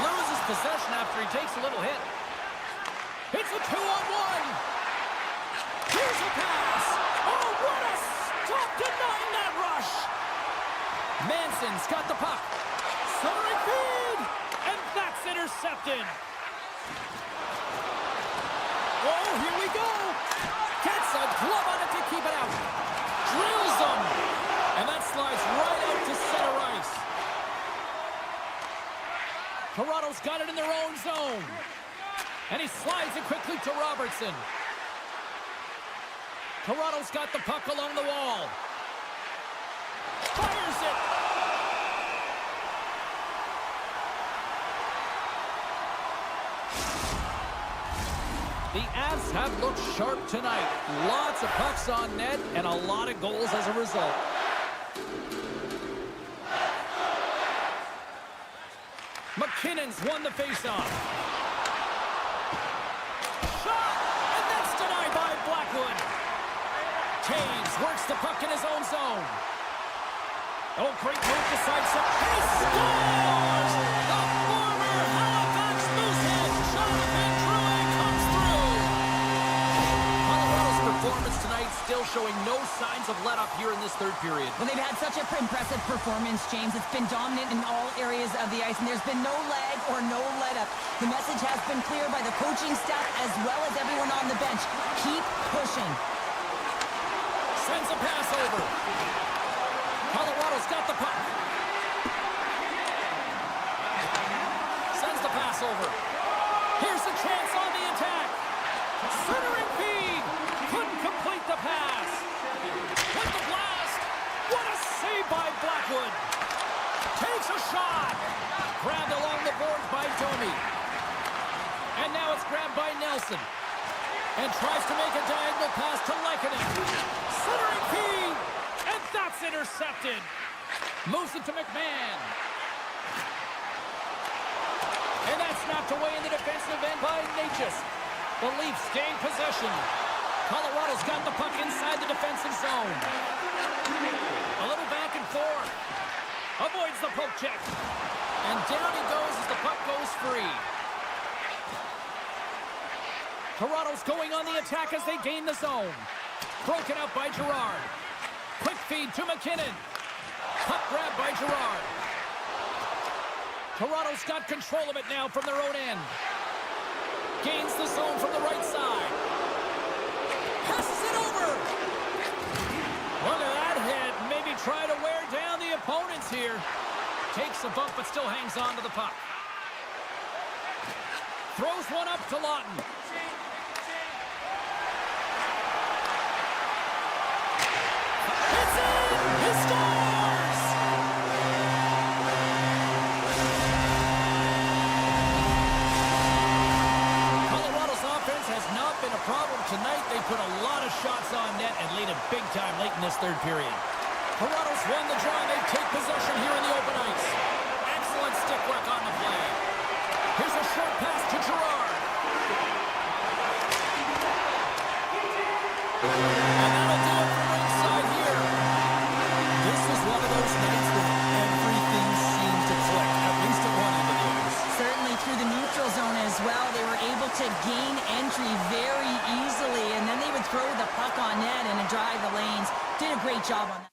Loses possession after he takes a little hit. It's a 2-on-1. Here's a pass. Oh, what a stop denying that rush. Manson's got the puck. Centering feed. And that's intercepted. Oh, here we go. Gets a glove on it to keep it out. Drills him. And that slides right out to center ice. Toronto's got it in their own zone. And he slides it quickly to Robertson. Toronto's got the puck along the wall. Fires it. The Avs have looked sharp tonight. Lots of pucks on net and a lot of goals as a result. McKinnon's won the faceoff. Shot! And that's denied by Blackwood. Taves works the puck in his own zone. Oh, great move decisive. He scores! The former Halifax Moosehead, Jonathan Drouin, comes through. Colorado's performance tonight still showing no signs of let-up here in this third period. Well, they've had such an impressive performance, James. It's been dominant in all areas of the ice, and there's been no lag or no let-up. The message has been clear by the coaching staff as well as everyone on the bench. Keep pushing. Sends a pass over. Colorado's got the puck. Sends the pass over. Here's the chance on the attack. Centering feed. Couldn't complete the pass. With the blast. What a save by Blackwood. Takes a shot. Grabbed along the boards by Domi. And now it's grabbed by Nelson. And tries to make a diagonal pass to Lehkonen. Centering feed. And that's intercepted. Moves it to McMahon. And that's knocked away in the defensive end by Natchez. The Leafs gain possession. Colorado's got the puck inside the defensive zone. A little back and forth. Avoids the poke check. And down he goes as the puck goes free. Toronto's going on the attack as they gain the zone. Broken up by Girard. Quick feed to McKinnon. Puck grab by Girard. Toronto's got control of it now from their own end. Gains the zone from the right side. Passes it over. Look at that hit. Maybe try to wear down the opponents here. Takes a bump but still hangs on to the puck. Throws one up to Lawton. It's in! He scores! Colorado's offense has not been a problem tonight. They put a lot of shots on net and lead it big time late in this third period. Toronto's won the draw. They take possession here in the open ice. Excellent stick work on the play. Here's a short pass to Girard. And that'll do it from ringside here. This is one of those nights that everything seems to click, at least at one end of the ice. Certainly through the neutral zone as well. They were able to gain entry very easily, and then they would throw the puck on net and drive the lanes. Did a great job on that.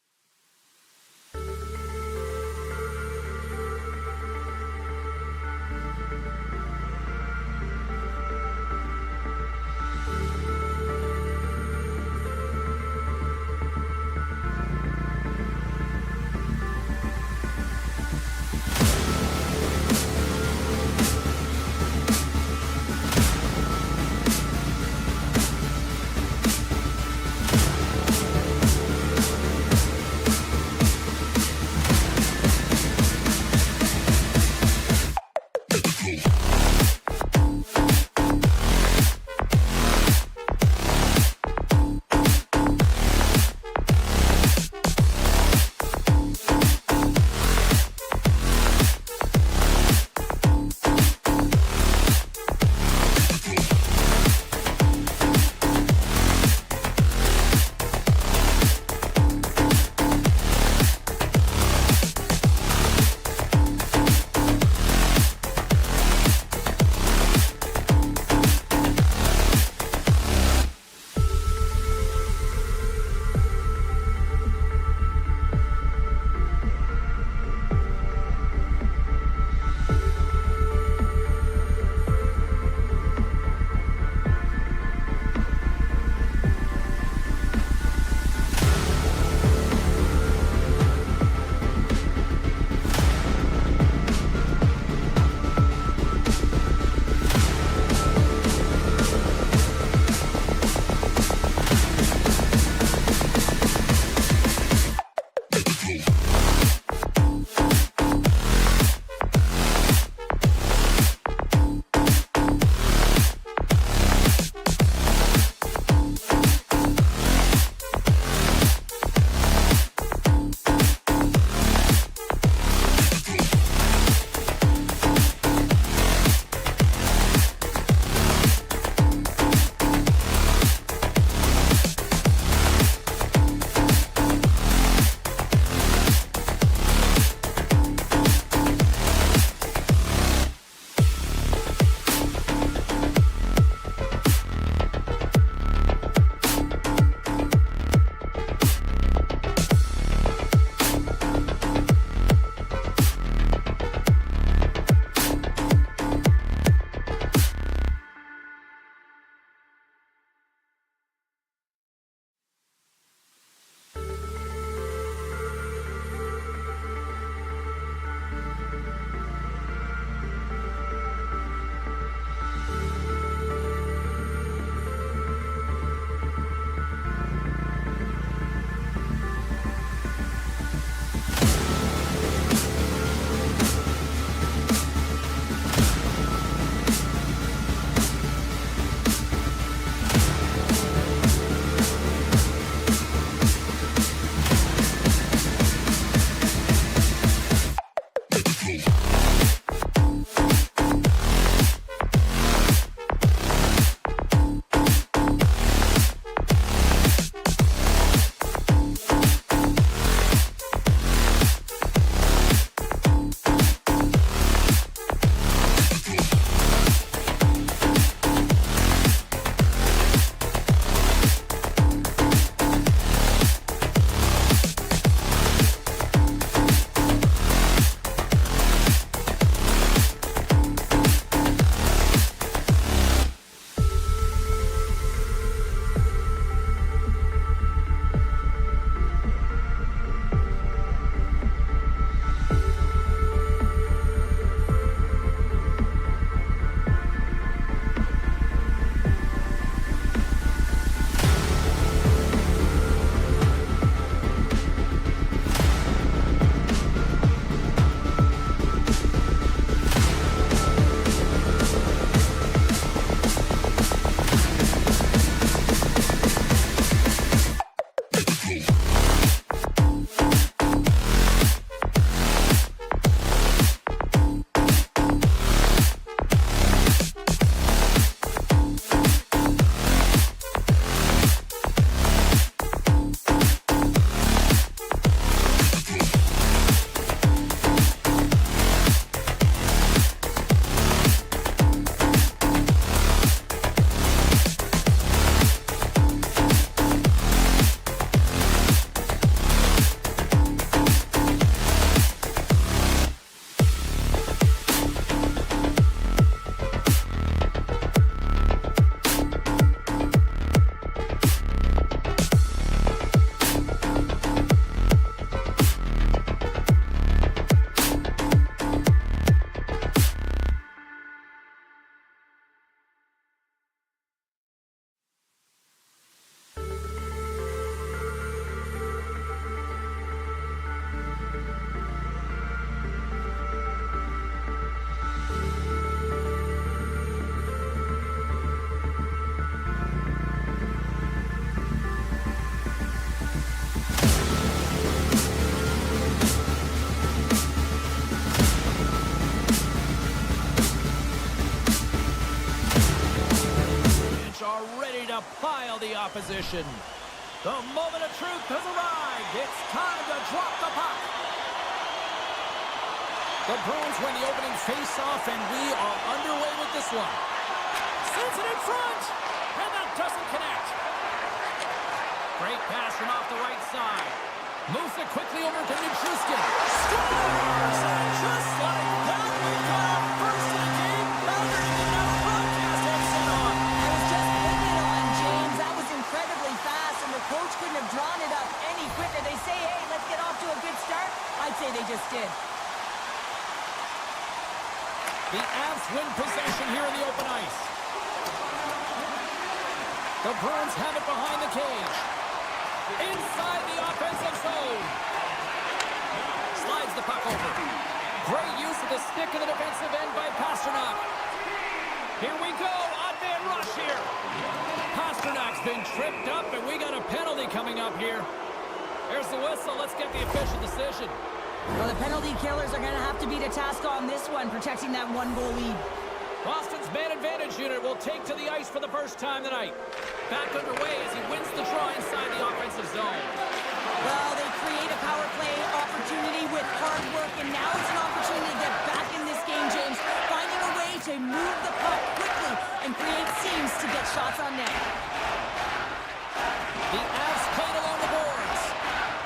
pile the opposition. The moment of truth has arrived. It's time to drop the puck. The Bruins win the opening face-off, and we are underway with this one. Sends it in front, and that doesn't connect. Great pass from off the right side. Moves it quickly over to Nichushkin. Scores! And just like that, we've got our first of the game covered in the broadcast headset on. I was just putting it on, James. That was incredibly fast, and the coach couldn't have drawn it up any quicker. They say, hey, let's get off to a good start. I'd say they just did. The Avs win possession here in the open ice. The Bruins have it behind the cage. Inside the offensive zone. Slides the puck over. Great use of the stick in the defensive end by Pastrnak. Here we go. Odd man rush here. Pasternak's been tripped up, and we got a penalty coming up here. There's the whistle. Let's get the official decision. Well, the penalty killers are going to have to beat a task on this one, protecting that one-goal lead. Boston's man advantage unit will take to the ice for the first time tonight. Back underway as he wins the draw inside the offensive zone. Well, they create a power play opportunity with hard work, and now it's an opportunity to get back in this game, James, finding a way to move the puck quickly and create seams to get shots on net. The Avs played along the boards.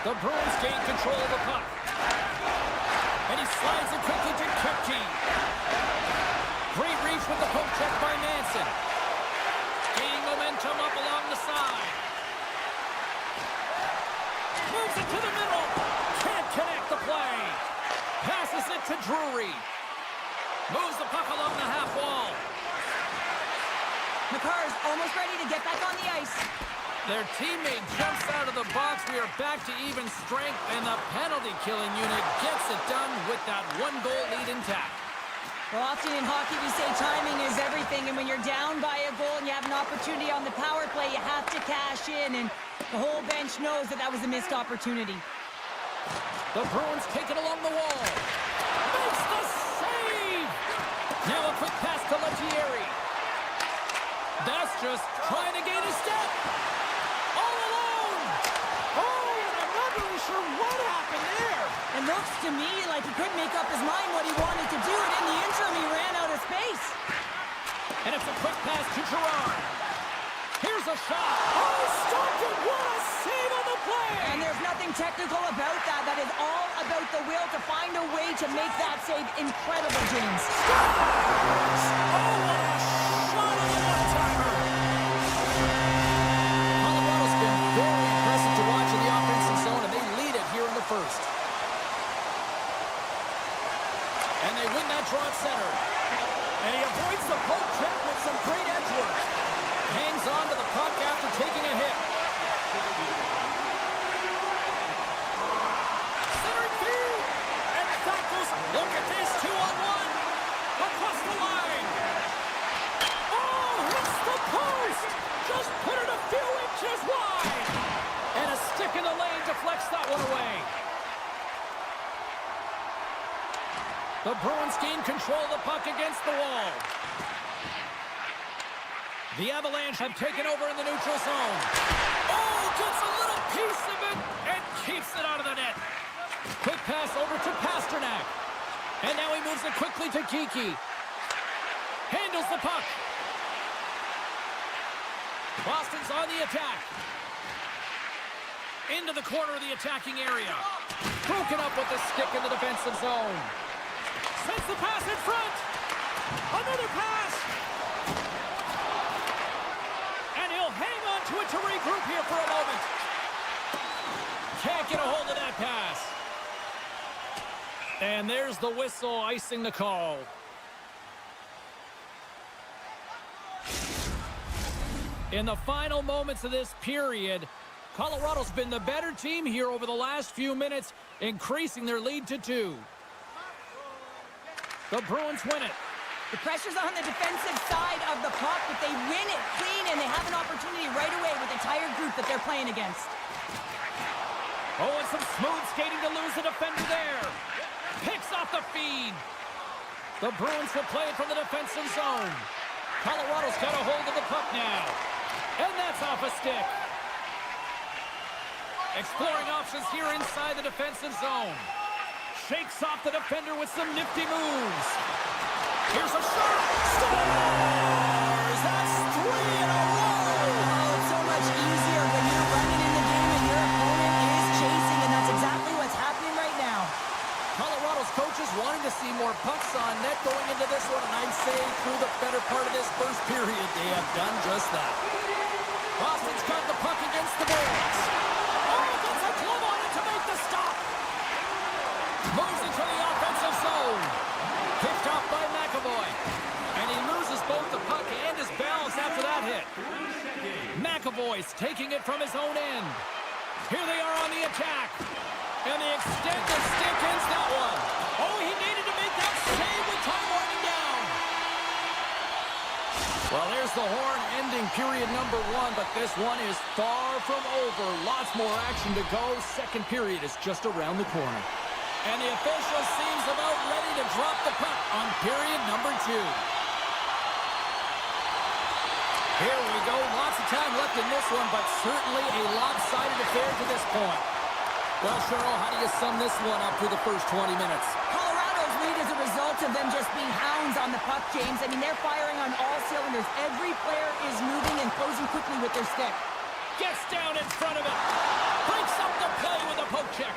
The Bruins gain control of the puck. And he slides it quickly to Kipke. Great reach with the poke check by Manson. Gaining momentum up along the side. Moves it to the middle. Can't connect the play. Passes it to Drury. Moves the puck along the half wall. McCarr's almost ready to get back on the ice. Their teammate jumps out of the box. We are back to even strength, and the penalty-killing unit gets it done with that one-goal lead intact. Well, often in hockey we say timing is everything, and when you're down by a goal and you have an opportunity on the power play, you have to cash in, and the whole bench knows that that was a missed opportunity. The Bruins take it along the wall. Makes the save! Now a quick pass to Lettieri. That's just trying to gain a step. All alone! Oh, and I'm not really sure what happened there. It looks to me like he couldn't make up his mind what he wanted to do, and in the interim he ran out of space. And it's a quick pass to Gerard. Here's a shot. Oh, stopped it. What a save on the play. And there's nothing technical about that. That is all about the will to find a way to make that save incredible, James. Scores! Oh, what a shot on the one-timer. Colorado's been very impressive to watch in the offensive zone, and they lead it here in the first. And they win that draw at center. And he avoids the poke check with some great edge work. Hangs on to the puck after taking a hit. Centering through. And that goes. Look at this. 2-on-1. Across the line. Oh, hits the post. Just put it a few inches wide. And a stick in the lane deflects that one away. The Bruins gain control of the puck against the wall. The Avalanche have taken over in the neutral zone. Oh, gets a little piece of it and keeps it out of the net. Quick pass over to Pastrnak. And now he moves it quickly to Kiki. Handles the puck. Boston's on the attack. Into the corner of the attacking area. Broken up with the stick in the defensive zone. Sends the pass in front. Another pass. And he'll hang on to it to regroup here for a moment. Can't get a hold of that pass. And there's the whistle icing the call. In the final moments of this period, Colorado's been the better team here over the last few minutes, increasing their lead to 2. The Bruins win it. The pressure's on the defensive side of the puck, but they win it clean, and they have an opportunity right away with the entire group that they're playing against. Oh, and some smooth skating to lose the defender there. Picks off the feed. The Bruins will play it from the defensive zone. Colorado's got a hold of the puck now. And that's off a stick. Exploring options here inside the defensive zone. Shakes off the defender with some nifty moves. Here's a shot. Scores! That's 3 in a row. Oh, it's so much easier when you're running in the game and your opponent is chasing, and that's exactly what's happening right now. Colorado's coaches wanting to see more pucks on net going into this one, and I'd say through the better part of this first period, they have done just that. Boston's got the puck against the boards. Oh, gets a glove on it to make the stop. Moves into the offensive zone. Picked off by McAvoy. And he loses both the puck and his balance after that hit. McAvoy's taking it from his own end. Here they are on the attack. And the extended stick ends that one. Oh, he needed to make that save with time winding down. Well, there's the horn ending period number 1, but this one is far from over. Lots more action to go. Second period is just around the corner. And the official seems about ready to drop the puck on period number 2. Here we go. Lots of time left in this one, but certainly a lopsided affair to this point. Well, Cheryl, how do you sum this one up through the first 20 minutes? Colorado's lead is a result of them just being hounds on the puck, James. I mean, they're firing on all cylinders. Every player is moving and closing quickly with their stick. Gets down in front of it. Breaks up the play with a poke check.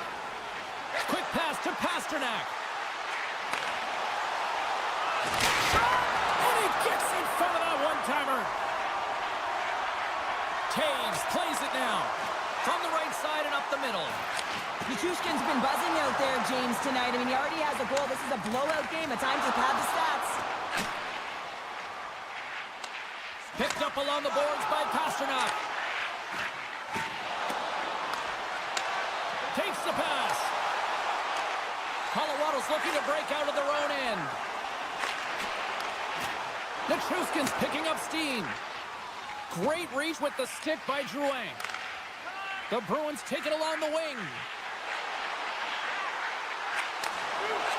Quick pass to Pasternak. And he gets in front of that one-timer. Taves plays it now. From the right side and up the middle. Nichushkin's been buzzing out there, James, tonight. I mean, he already has a goal. This is a blowout game. At times, to pad the stats. Picked up along the boards by Pasternak. Takes the pass. Colorado's looking to break out of their own end. Nichushkin's picking up steam. Great reach with the stick by Drouin. The Bruins take it along the wing.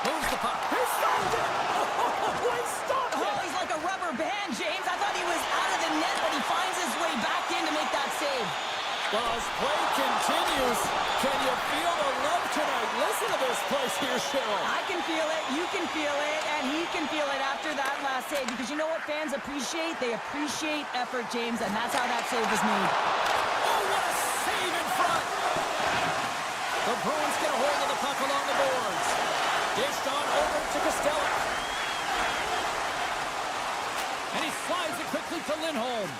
Moves the puck. He stopped it! Oh, he stopped it! Oh, he's like a rubber band, James. I thought he was out of the net, but he finds his way back in to make that save. Well, as play continues, can you feel the love tonight? Listen to this place here, Cheryl. I can feel it, you can feel it, and he can feel it after that last save. Because you know what fans appreciate? They appreciate effort, James, and that's how that save was made. Oh, what a save in front! The Bruins get a hold of the puck along the boards. Dished on over to Costello. And he slides it quickly to Lindholm.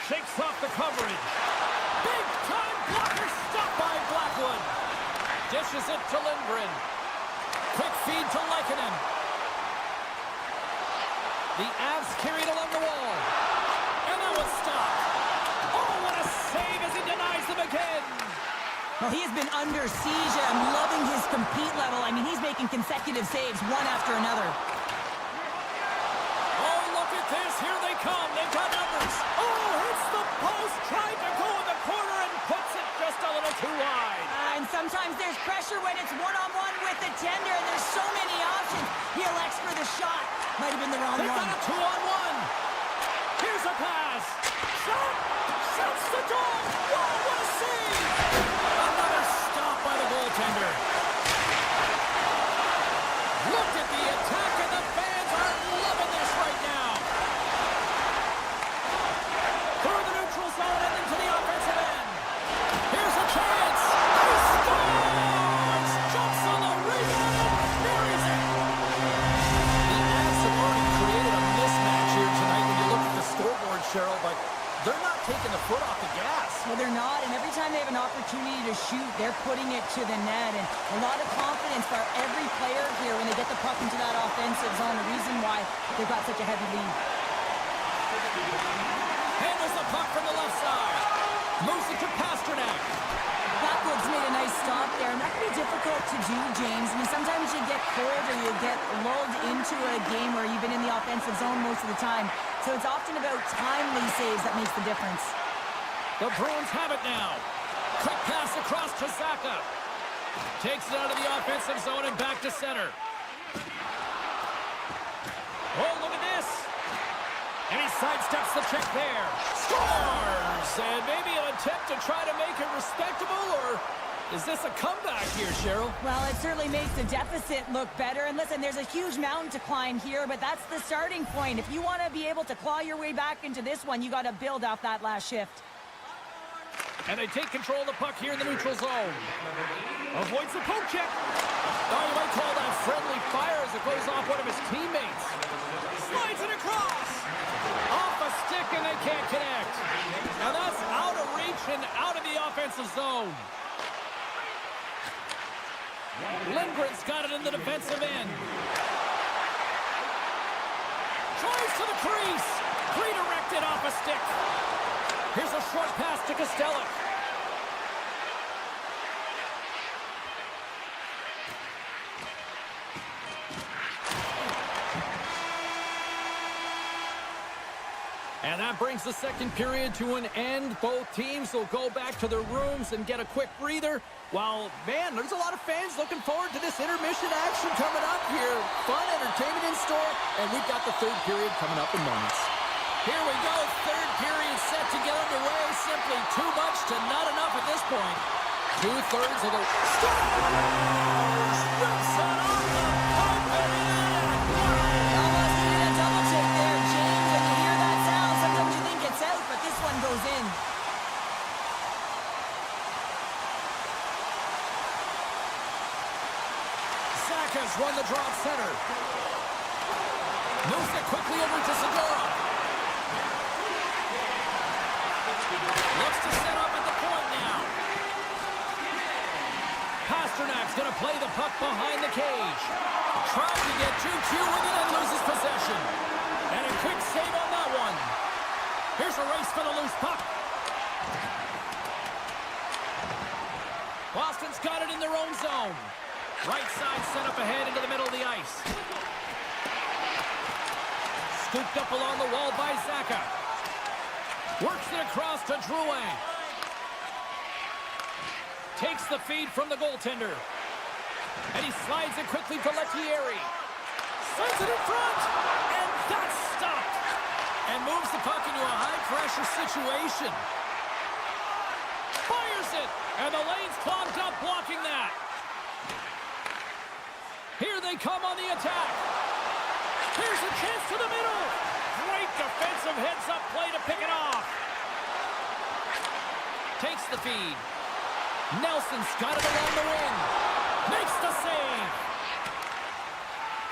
Shakes off the coverage. Big time blocker stopped by Blackwood. Dishes it to Lindgren. Quick feed to Lehkonen. The Avs carried along the wall. And that was stopped. Oh, what a save as he denies them again. Well, he has been under siege. I'm loving his compete level. I mean, he's making consecutive saves, one after another. Oh, look at this. Here they come. They've got numbers. Oh, hits the post. Tried to go in the corner and puts it just a little too wide. And sometimes there's pressure when it's one-on-one with the tender, and there's so many options. He elects for the shot. Might have been the wrong They've one. got a 2-on-1. Here's a pass. Shot. Shoots the goal. Whoa, what a save. Another stop by the goaltender. Look at the attack, and the fans are loving this right now. Through the neutral zone and into the offensive end. Here's a chance. He scores! Jumps on the rebound and buries it. The Avs have already created a mismatch here tonight when you look at the scoreboard, Cheryl, but they're not taking the foot off the gas. Well, they're not, and every time they have an opportunity to shoot, they're putting it to the net, and a lot of confidence for every player here when they get the puck into that offensive zone, the reason why they've got such a heavy lead. Handles the puck from the left side. Moves it to Pasternak. Blackwood's made a nice stop there, and that can be difficult to do, James. I mean, sometimes you get cold or you get lulled into a game where you've been in the offensive zone most of the time. So it's often about timely saves that makes the difference. The Bruins have it now. Quick pass across to Zaka. Takes it out of the offensive zone and back to center. Oh, look at this. And he Sidesteps the check there. Scores! And maybe an attempt to try to make it respectable, or is this a comeback here, Cheryl? Well, it certainly makes the deficit look better. And listen, there's a huge mountain to climb here, but that's the starting point. If you want to be able to claw your way back into this one, you got to build off that last shift. And they take control of the puck here in the neutral zone. Avoids the poke check. Oh, you might call that friendly fire as it goes off one of his teammates. Slides it across. Off a stick, and they can't connect. Now that's out of reach and out of the offensive zone. Lindgren's got it in the defensive end. Drives to the crease. Redirected off a stick. Here's a short pass to Costello. And that brings the second period to an end. Both teams will go back to their rooms and get a quick breather. While, man, there's a lot of fans looking forward to this intermission action coming up here. Fun entertainment in store, and we've got the third period coming up in moments. Here we go, third period set to get underway. Simply too much to not enough at this point. Two-thirds of the... Scores! Wilson on the pump and in! Almost needed a double check there, James. When you hear that sound, sometimes you think it's out, but this one goes in. Saka's won the draw center. Moves it quickly over to Segura. Looks to set up at the point now. Pasternak's going to play the puck behind the cage. Trying to get 2-2 with it and loses possession. And a quick save on that one. Here's a race for the loose puck. Boston's got it in their own zone. Right side set up ahead into the middle of the ice. Scooped up along the wall by Zaka. Works it across to Drouin. Takes the feed from the goaltender. And he slides it quickly to Lettieri. Sends it in front. And that's stopped. And moves the puck into a high-pressure situation. Fires it. And the lane's clogged up blocking that. Here they come on the attack. Here's a chance to the middle. Great defensive heads-up play to pick it off. Takes the feed. Nelson's got it along the wing. Makes the save.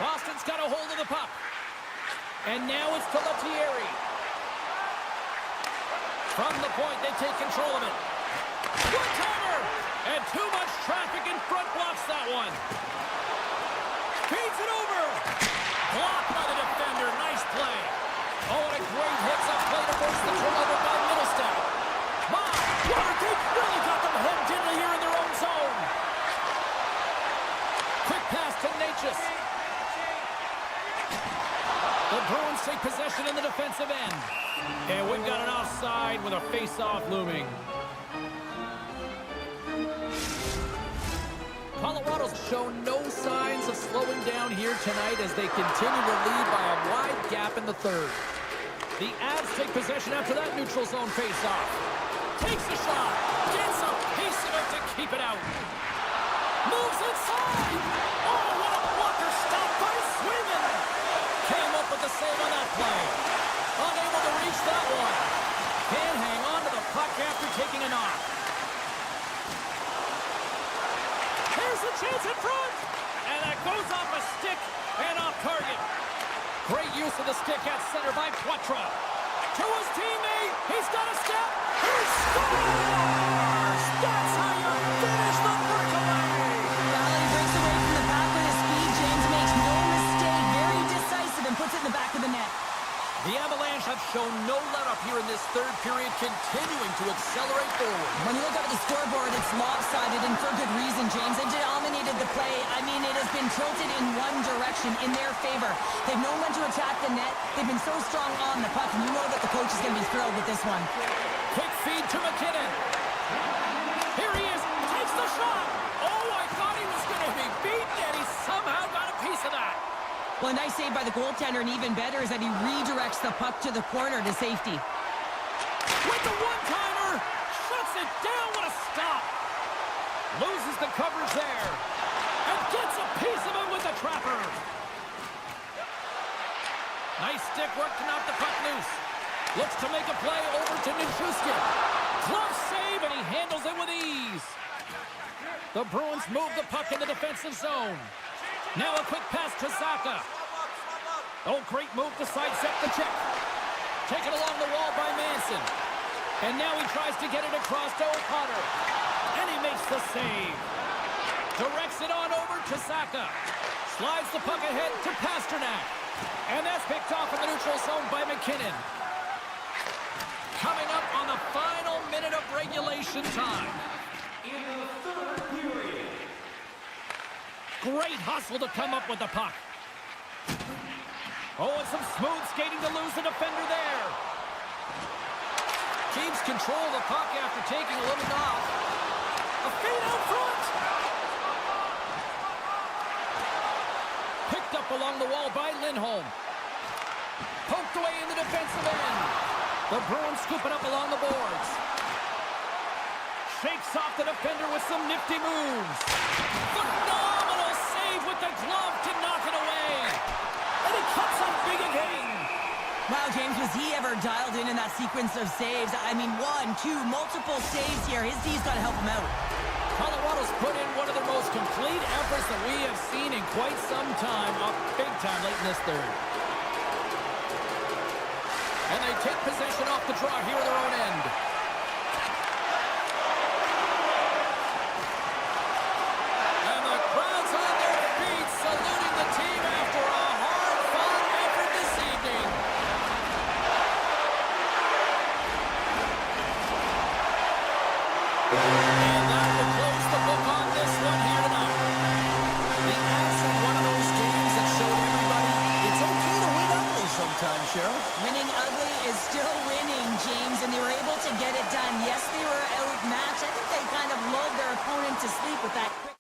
Boston's got a hold of the puck. And now it's to Lettieri. From the point, they take control of it. One-timer! And too much traffic in front blocks that one. Feeds it over. Blocked by the defender. Nice play. Oh, and a great hits-up play to force the turnover by Middlestat. My, they really got them hemmed in here in their own zone. Quick pass to Natchez. The Bruins take possession in the defensive end. And we've got an offside with a face-off looming. Colorado's shown no signs of slowing down here tonight as they continue to lead by a wide gap in the third. The Avs take possession after that neutral zone face-off. Takes a shot. Gets a piece of it to keep it out. Moves inside. Oh, what a blocker stop by Sweden. Came up with the save on that play. Unable to reach that one. Can't hang on to the puck after taking a knock. Here's a chance in front. And that goes off a stick and off target. Great use of the stick at center by Poitras. To his teammate. He's got a step. He scores! That's how you finish the breakaway. Well, he breaks away from the back with his speed. James makes no mistake. Very decisive and puts it in the back of the net. The Avalanche have shown no let-up here in this third period, continuing to accelerate forward. When you look up at the scoreboard, it's lopsided, and for good reason, James. They dominated the play. I mean, it has been tilted in one direction, in their favor. They've known when to attack the net. They've been so strong on the puck, and you know that the coach is going to be thrilled with this one. Quick feed to McKinnon. Here he is. Takes the shot. Oh, I thought he was going to be beaten, and he somehow got a piece of that. Well, a nice save by the goaltender, and even better is that he redirects the puck to the corner to safety. With the one-timer, shuts it down. What a stop. Loses the coverage there. And gets a piece of it with the trapper. Nice stick work to knock the puck loose. Looks to make a play over to Nichushkin. Glove save, and he handles it with ease. The Bruins move the puck in the defensive zone. Now a quick pass to Zaka. Oh, great move to sidestep the check. Taken along the wall by Manson. And now he tries to get it across to O'Connor. And he makes the save. Directs it on over to Zaka. Slides the puck ahead to Pasternak. And that's picked off in the neutral zone by McKinnon. Coming up on the final minute of regulation time. In the third period. Great hustle to come up with the puck. Oh, and some smooth skating to lose the defender there. Keeps control of the puck after taking a little knock. A feed out front. Picked up along the wall by Lindholm. Poked away in the defensive end. The Bruins scoop it up along the boards. Shakes off the defender with some nifty moves. Phenomenal save with the glove to knock it away. And he cuts up big again. Wow, James, was he ever dialed in that sequence of saves? I mean, one, two, multiple saves here. His D's got to help him out. Colorado's put in one of the most complete efforts that we have seen in quite some time, up big time late in this third. And they take possession off the draw here at their own end. And the crowd's on their feet, saluting the team after a hard-fought effort this evening. And that will close the book on this one here tonight. The Avs are one of those games that showed everybody it's okay to win ugly sometimes, Cheryl. Winning ugly is still winning, James, and they were able to get it done. Yes, they were outmatched. I think they kind of lulled their opponent to sleep with that quick